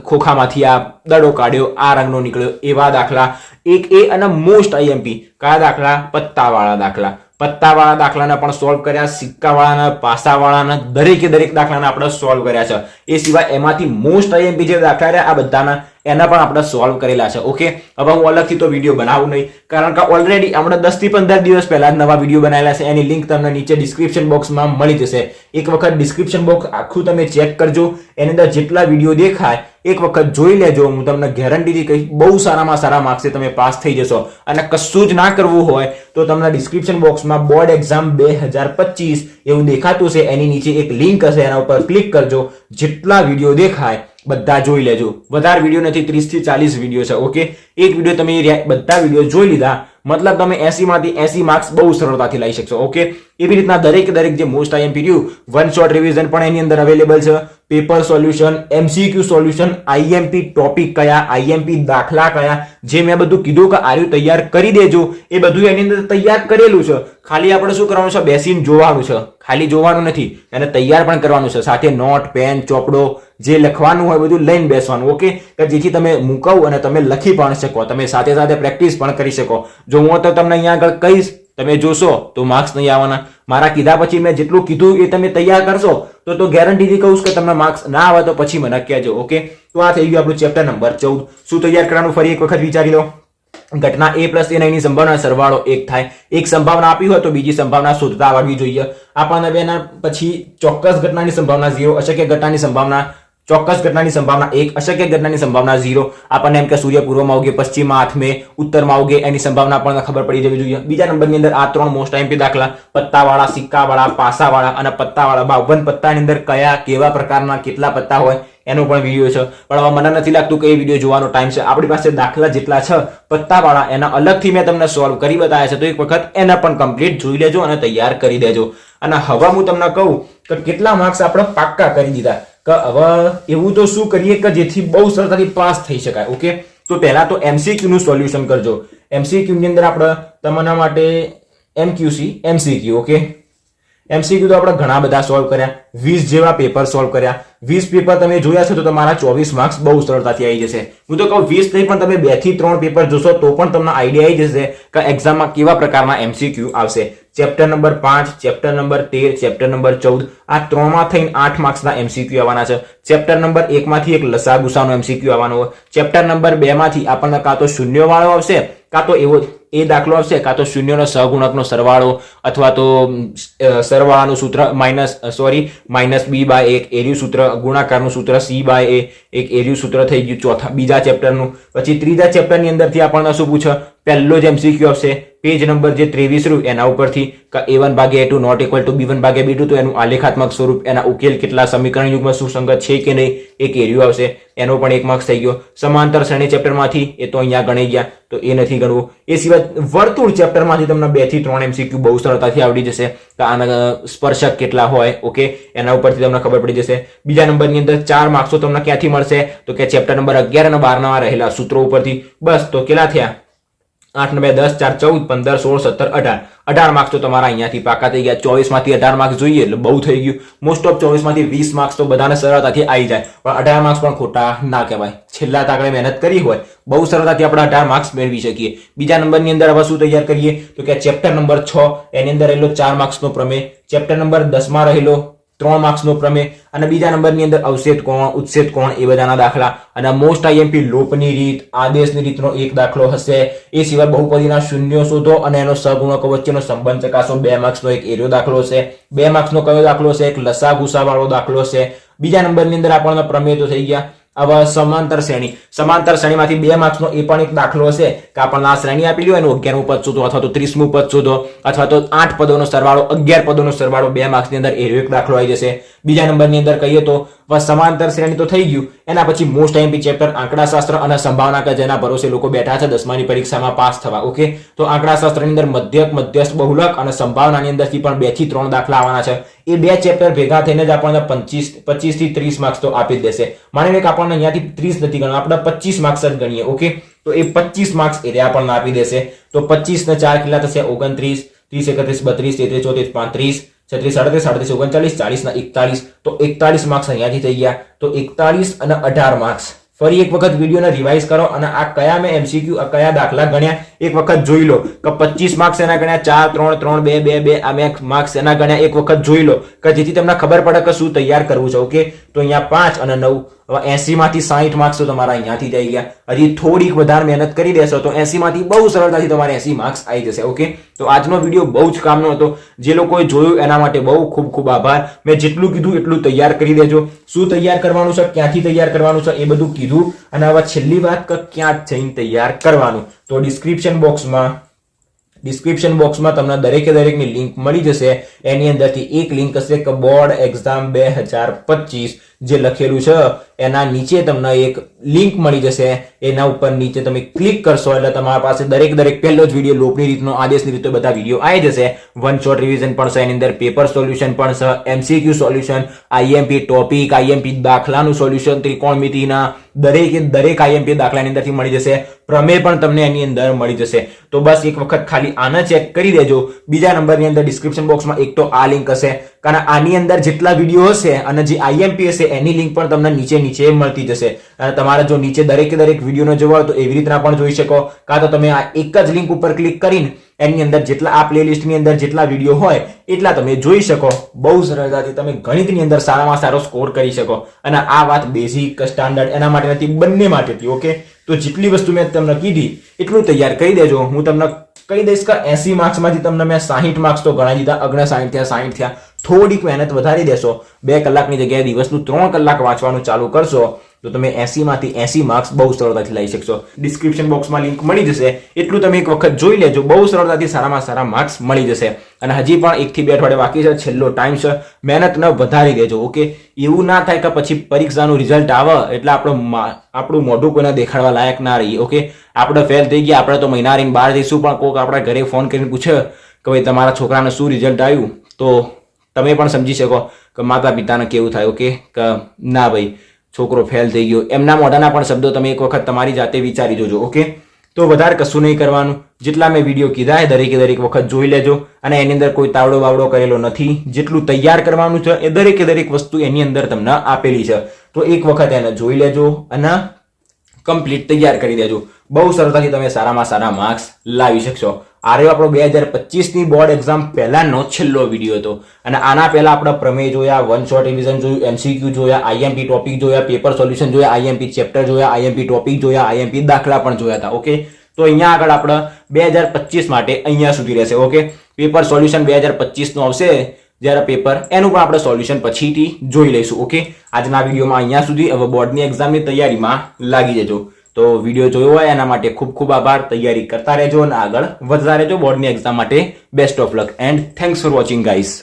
ખોખામાંથી આ દડો કાઢ્યો, આ રંગનો નીકળ્યો, એવા દાખલા. એક એ અને મોસ્ટ IMP કયા દાખલા? પત્તાવાળા દાખલા. પત્તાવાળા દાખલાને પણ સોલ્વ કર્યા, સિક્કાવાળાના, પાસાવાળાના, દરેક દાખલાને આપણે સોલ્વ કર્યા છે. એ સિવાય એમાંથી મોસ્ટ IMP જે દાખલા રહ્યા આ બધાના એના પણ આપણે સોલ્વ કરેલા છે. ઓકે, હવે હું અલગથી તો વિડીયો બનાવું નહીં, કારણ કે ઓલરેડી આપણે 10 થી 15 દિવસ પહેલા નવા વિડીયો બનાવેલા છે. એની લિંક તમને નીચે ડિસ્ક્રિપ્શન બોક્સમાં મળી જશે. એક વખત ડિસ્ક્રિપ્શન બોક્સ આખું તમે ચેક કરજો, એની અંદર જેટલા વિડીયો દેખાય એક વખત જોઈ લેજો. હું તમને ગેરંટીથી કહીશ બહુ સારામાં સારા માર્ક્સે તમે પાસ થઈ જશો. અને કશું જ ના કરવું હોય તો તમને ડિસ્ક્રિપ્શન બોક્સમાં બોર્ડ એક્ઝામ 2025 એવું દેખાતું છે, એની નીચે એક લિંક હશે, એના ઉપર ક્લિક કરજો. જેટલા વિડીયો દેખાય બધા જોઈ લેજો. વધારે વિડીયો નથી, 30 થી 40 વિડીયો છે. ઓકે, એક વિડીયો તમે બધા વિડીયો જોઈ લીધા મતલબ તમે 80 માંથી 80 માર્ક્સ બહુ સરળતાથી લઈ શકશો. ઓકે, એવી રીતના દરેક જે મોસ્ટ IMP રહ્યું વન શોટ રિવિઝન પણ એની અંદર અવેલેબલ છે. Paper solution, MCQ solution, IMP topic કયા, IMP દાખલા કયા, જે મેં બધું કીધું કે આર્યું તૈયાર કરી દેજો, એ બધું એની અંદર તૈયાર કરેલું છે. ખાલી આપણે શું કરવાનું છે? બેસીને જોવાનું છે. ખાલી જોવાનું નથી, એને તૈયાર પણ કરવાનું છે. સાથે નોટ, પેન, ચોપડો જે લખવાનું હોય બધું લઈને બેસવાનું. ઓકે, કે જેથી તમે મૂકવું અને તમે લખી પણ શકો, તમે સાથે સાથે પ્રેક્ટિસ પણ કરી શકો. જો હું તો તમને અહીંયા આગળ કહીશ, તમે જોશો તો માર્ક્સ નહીં આવવાના. મારા કીધા પછી મેં જેટલું કીધું એ તમે તૈયાર કરશો તો ગેરંટીથી કહું કે તમને માર્ક્સ ના આવે તો પછી મને કહેજો. ઓકે, તો આ થઈ ગયું આપણું ચેપ્ટર નંબર 14. શું તૈયાર કરવાનું ફરી એક વખત વિચારી લો. ઘટના A plus A ની સંભાવના સરવાળો 1 થાય. એક સંભાવના આપી હોય તો બીજી સંભાવના શોધતા આવડવી જોઈએ. આપણને બેના પછી ચોક્કસ ઘટનાની સંભાવના 0, અશક્ય ઘટનાની સંભાવના, ચોક્કસ ઘટનાની સંભાવના 1, અશક્ય ઘટનાની સંભાવના 0. આપણને એમ કે સૂર્ય પૂર્વમાં ઉગે, પશ્ચિમમાં આઠમે, ઉત્તરમાં ઉગે, એની સંભાવના પણ ખબર પડી જવી જોઈએ. બીજા નંબરની અંદર આ 3 મોસ્ટ IMP દાખલા, પત્તાવાળા, સિક્કાવાળા, પાસાવાળા અને પત્તાવાળા. 52 પત્તાની અંદર કયા કેવા પ્રકારના કેટલા પત્તા હોય એનો પણ વિડીયો છે. પણ હવે મને નથી લાગતું કે એ વિડીયો જોવાનો ટાઈમ છે. આપણી પાસે દાખલા જેટલા છે પત્તાવાળા એના અલગથી મેં તમને સોલ્વ કરી બતાવ્યા છે, તો એક વખત એના પણ કમ્પ્લીટ જોઈ લેજો અને તૈયાર કરી દેજો. અને હવે હું તમને કહું કે કેટલા માર્ક્સ આપણે પાક્કા કરી દીધા, કે હવે એવું તો શું કરીએ કે જેથી બહુ સરળતાથી પાસ થઈ શકાય. ઓકે, તો પહેલા તો MCQ નું સોલ્યુશન કરજો. MCQ ની અંદર આપણે તમારા માટે MQC, MCQ. ઓકે, MCQ તો આપણે ઘણા બધા સોલ્વ કર્યા, 20 જેવા પેપર સોલ્વ કર્યા. 20 પેપર તમે જોયા છે તો તમારા 24 માર્ક્સ બહુ સરળતાથી આવી જશે. હું તો કહું 20 નહીં પણ તમે 2 થી 3 પેપર જોશો તો પણ તમને આઈડિયા આવી જશે કે એક્ઝામમાં કેવા પ્રકારના MCQ આવશે. Chapter number 5, chapter number 13, chapter number 14 આ ત્રણમાં થઈને 8 માર્ક્સના MCQ આવવાના છે. ચેપ્ટર નંબર 1 માંથી એક લસા ગુસાનો MCQ આવવાનો હોય. ચેપ્ટર નંબર 2 માંથી આપણને કાં તો શૂન્ય વાળો આવશે, કાં તો એવો એ દાખલો આવશે, કાં તો શૂન્યનો સહગુણકનો સરવાળો અથવા તો સરવાળાનું સૂત્ર માઇનસ b બાય 1 એર્યું સૂત્ર, ગુણાકારનું સૂત્ર c બાય a એક એર્યું સૂત્ર થઈ ગયું બીજા ચેપ્ટરનું. પછી ત્રીજા ચેપ્ટરની અંદરથી આપણને શું પૂછે, પહેલો જ MCQ આવશે પેજ નંબર જે 23 રહ્યું એના ઉપરથી a1 ભાગ્યા a2 not equal to b1 ભાગ્યા b2, તો એનું આલેખાત્મક સ્વરૂપ, એના ઉકેલ કેટલા, સમીકરણ યુગ્મ સુસંગત છે કે નહીં, એક એર્યું આવશે, એનો પણ 1 માર્ક્સ થઈ ગયો. સમાંતર શ્રેણી ચેપ્ટરમાંથી એ તો અહીંયા ગણાઈ ગયા તો એ નથી ગણવું. એ સિવાય વર્તુળ ચેપ્ટરમાંથી તમને 2 થી 3 MCQ બહુ સરળતાથી આવડી જશે કે આના સ્પર્શક કેટલા હોય, ઓકે, એના ઉપરથી તમને ખબર પડી જશે. બીજા નંબરની અંદર 4 માર્ક્સો તમને ક્યાંથી મળશે તો કે ચેપ્ટર નંબર 11 અને 12 રહેલા સૂત્રો ઉપરથી. બસ તો કેટલા થયા, 8 ને 2 10 4 14 15 16 17 18 18 માર્ક્સ તો તમારા અહીંયાથી પાકા થઈ ગયા. 24 માંથી 18 માર્ક્સ જોઈએ એટલે બહુ થઈ ગયું. મોસ્ટ ઓફ 24 માંથી 20 માર્ક્સ તો બધાને સરળતાથી આવી જાય, પણ 18 માર્ક્સ પણ ખોટા ના કહેવાય. છેલ્લા તાકડે મહેનત કરી હોય બહુ સરળતાથી આપણે 18 માર્ક્સ મેળવી શકીએ. બીજા નંબરની અંદર હવે શું તૈયાર કરીએ તો કે ચેપ્ટર નંબર 6 એની અંદર રહેલો 4 માર્ક્સનો પ્રમેય, ચેપ્ટર નંબર 10 માં રહેલો 3 માર્ક્સનો પ્રમેય, અને બીજા નંબરની અંદર અવક્ષેપ કોણ, ઉત્ક્ષેપ કોણ એ બધાના દાખલા, અને મોસ્ટ IMP લોપની રીત, આદેશની રીતનો એક દાખલો હશે. એ સિવાય બહુપદીના શૂન્યો શોધો અને એનો સહગુણકો વચ્ચેનો સંબંધ ચકાસો, 2 માર્ક્સનો એક એર્યો દાખલો છે. 2 માર્ક્સનો કયો દાખલો છે, એક લસા ગુસા વાળો દાખલો છે. બીજા નંબરની અંદર આપણને પ્રમેય તો થઈ ગયા. હવે સમાંતર શ્રેણીમાંથી 2 માર્ક્સનો એ પણ એક દાખલો હશે કે આપણને આ શ્રેણી આપેલી હોય એનું 11મું પદ શોધો અથવા તો 30મું પદ શોધો અથવા તો 8 પદોનો સરવાળો 11 પદોનો સરવાળો 2 માર્ક્સની અંદર એરો એક દાખલો આવી જશે. બીજા નંબરની અંદર કહીએ તો સમાંતર શ્રેણી તો થઈ ગયું, એના પછી મોસ્ટ IMP ચેપ્ટર આંકડાશાસ્ત્ર અને સંભાવના કે જેના ભરોસે લોકો બેઠા છે 10માની પરીક્ષામાં પાસ થવા, ઓકે. તો આંકડાશાસ્ત્રની અંદર મધ્યક, મધ્યસ્થ, બહુલક અને સંભાવનાની અંદરથી પણ 2 થી 3 દાખલા આવવાના છે. એ 2 ચેપ્ટર ભેગા થઈને જ આપણને 25 થી 30 માર્ક્સ તો આપી જ દેશે. માની લો કે આપણને અહીંયાથી 30 નથી ગણવા, આપણે 25 માર્ક્સ જ ગણીએ, ઓકે. તો એ 25 માર્ક્સ એ આપણને આપી દેશે. તો 25 ને 4 કેટલા થશે, 29, 30 31 32 33 34 35 36 37 38 39 40 ના 41, તો 41 માર્ક્સ અહીંયાથી થઈ ગયા. તો 41 અને 18 માર્ક્સ. ફરી એક વખત વિડીયોને રિવાઇઝ કરો અને આ કયા મેં MCQ કયા દાખલા ગણ્યા એક વખત જોઈ લો કે 25 માર્ક્સ એના ગણ્યા, 4 3 3 2 2 2 આ મેં માર્ક્સ એના ગણ્યા એક વખત જોઈ લો કે જેથી તમને ખબર પડે કે શું તૈયાર કરવું છે, ઓકે. તો અહીંયા 5 અને 9 હવે 80 માંથી 60 માર્ક્સ તો તમારા અહીંયાથી થઈ ગયા. હજી થોડીક વધારે મહેનત કરી દેશો તો 80 માંથી બહુ સરળતાથી તમારે 80 માર્ક્સ આવી જશે, ઓકે. તો આજનો વિડીયો બહુ જ કામનો હતો. જે લોકોએ જોયું એના માટે બહુ ખૂબ ખૂબ આભાર. મેં જેટલું કીધું એટલું તૈયાર કરી દેજો. શું તૈયાર કરવાનું છે, ક્યાંથી તૈયાર કરવાનું છે એ બધું કીધું. અને હવે છેલ્લી વાત કે ક્યાં જઈને તૈયાર કરવાનું, તો ડિસ્ક્રિપ્શન બોક્સમાં તમને દરેકે દરેકની લિંક મળી જશે. એની અંદરથી એક લિંક હશે કે બોર્ડ એક્ઝામ 2025 જે લખેલું છે એના નીચે તમને એક લિંક મળી જશે. એના ઉપર નીચે તમે ક્લિક કરશો એટલે તમારા પાસે દરેક પહેલો જ વિડીયો લોપની રીતનો, આદેશની રીતનો બધા વિડીયો આવી જશે. વન શોટ રિવિઝન પણ છે, એની અંદર પેપર સોલ્યુશન પણ છે, MCQ solution, IMP topic, IMP દાખલાનું સોલ્યુશન, ત્રિકોણમિતિના દરેક IMP દાખલાની અંદરથી મળી જશે. પ્રમેય પણ તમને એની અંદર મળી જશે. તો બસ એક વખત ખાલી આને ચેક કરી દેજો. બીજા નંબરની અંદર ડિસ્ક્રિપ્શન બોક્સમાં એક તો આ લિંક હશે, કારણ આની અંદર જેટલા વિડીયો હશે અને જે IMP હશે એની લિંક પણ તમને નીચે મળતી જશે. અને તમારે જો નીચે દરેક વિડીયોનો જોવો હોય તો એવી રીતના પણ જોઈ શકો, કાં તો તમે આ એક જ લિંક ઉપર ક્લિક કરીને એની અંદર જેટલા આ પ્લેલિસ્ટની અંદર જેટલા વિડીયો હોય એટલા તમે જોઈ શકો. બહુ સરળતાથી તમે ગણિતની અંદર સારામાં સારો સ્કોર કરી શકો. અને આ વાત બેઝિક, સ્ટાન્ડર્ડ એના માટે નથી, બંને માટે હતી, ઓકે. તો જેટલી વસ્તુ મેં તમને કીધી એટલું તૈયાર કરી દેજો. હું તમને કહી દઈશ કે 80 માર્ક્સમાંથી તમને મેં 60 માર્ક્સ તો ગણાવી દીધા. 60 થયા. થોડીક મહેનત વધારી દેશો, 2 કલાકની જગ્યાએ દિવસનું 3 કલાક વાંચવાનું ચાલુ કરશો તો તમે 80 માંથી 80 માર્ક્સ બહુ સરળતાથી લઈ શકશો. ડિસ્ક્રિપ્શન બોક્સમાં લિંક મળી જશે, એટલું તમે એક વખત જોઈ લેજો. બહુ સરળતાથી સારામાં સારા માર્ક્સ મળી જશે. અને હજી પણ 1 થી 2 અઠવાડિયા બાકી છે, છેલ્લો ટાઈમ છે. મહેનત ન વધારી દેજો, ઓકે. એવું ના થાય કે પછી પરીક્ષાનું રિઝલ્ટ આવે એટલે આપણું મોઢું કોઈને દેખાડવા લાયક ના રહીએ, ઓકે. આપણે ફેલ થઈ ગયા, આપણે તો મહિના રહીને બહાર જઈશું, પણ કોઈક આપણા ઘરે ફોન કરીને પૂછે કે ભાઈ તમારા છોકરાને શું રિઝલ્ટ આવ્યું, તો તમે પણ સમજી શકો કે માતા પિતાને કેવું થાય, ઓકે. કે ના ભાઈ છોકરો ફેલ થઈ ગયો. એમના મોઢાના પણ શબ્દો તમે એક વખત તમારી જાતે વિચારી જોજો, ઓકે. તો વધારે કશું નહીં કરવાનું, જેટલા મેં વિડીયો કીધા એ દરેક વખત જોઈ લેજો અને એની અંદર કોઈ તાવડો બાવડો કરેલો નથી. જેટલું તૈયાર કરવાનું છે એ દરેક વસ્તુ એની અંદર તમને આપેલી છે. તો એક વખત એને જોઈ લેજો અને કમ્પ્લીટ તૈયાર કરી દેજો. બહુ સરળતાથી તમે સારામાં સારા માર્ક્સ લાવી શકશો. આ રહ્યો આપણો 2025ની બોર્ડ એક્ઝામ પહેલાનો છેલ્લો વિડીયો હતો અને આના પહેલા આપણે પ્રમેય જોયા, વન શોર્ટ રિવિઝન જોયું, એમસીક્યુ જોયા, આઈએમપી ટોપિક જોયા, પેપર સોલ્યુશન જોયા, આઈએમપી ચેપ્ટર જોયા, આઈએમપી ટોપિક જોયા, આઈએમપી દાખલા પણ જોયા હતા. ઓકે, તો અહીંયા આગળ આપણે 2025 માટે અહીંયા સુધી રહેશે. ઓકે, પેપર સોલ્યુશન 2025 નું આવશે જ્યારે પેપર, એનું પણ આપણે સોલ્યુશન પછીથી જોઈ લઈશું. ઓકે, આજના વિડીયોમાં અહીંયા સુધી. હવે બોર્ડની એક્ઝામની તૈયારીમાં લાગી જજો. તો વિડીયો જોયો હોય એના માટે ખૂબ ખૂબ આભાર. તૈયારી કરતા રહેજો અને આગળ વધતા રહેજો બોર્ડની એક્ઝામ માટે. Best of luck and thanks for watching guys.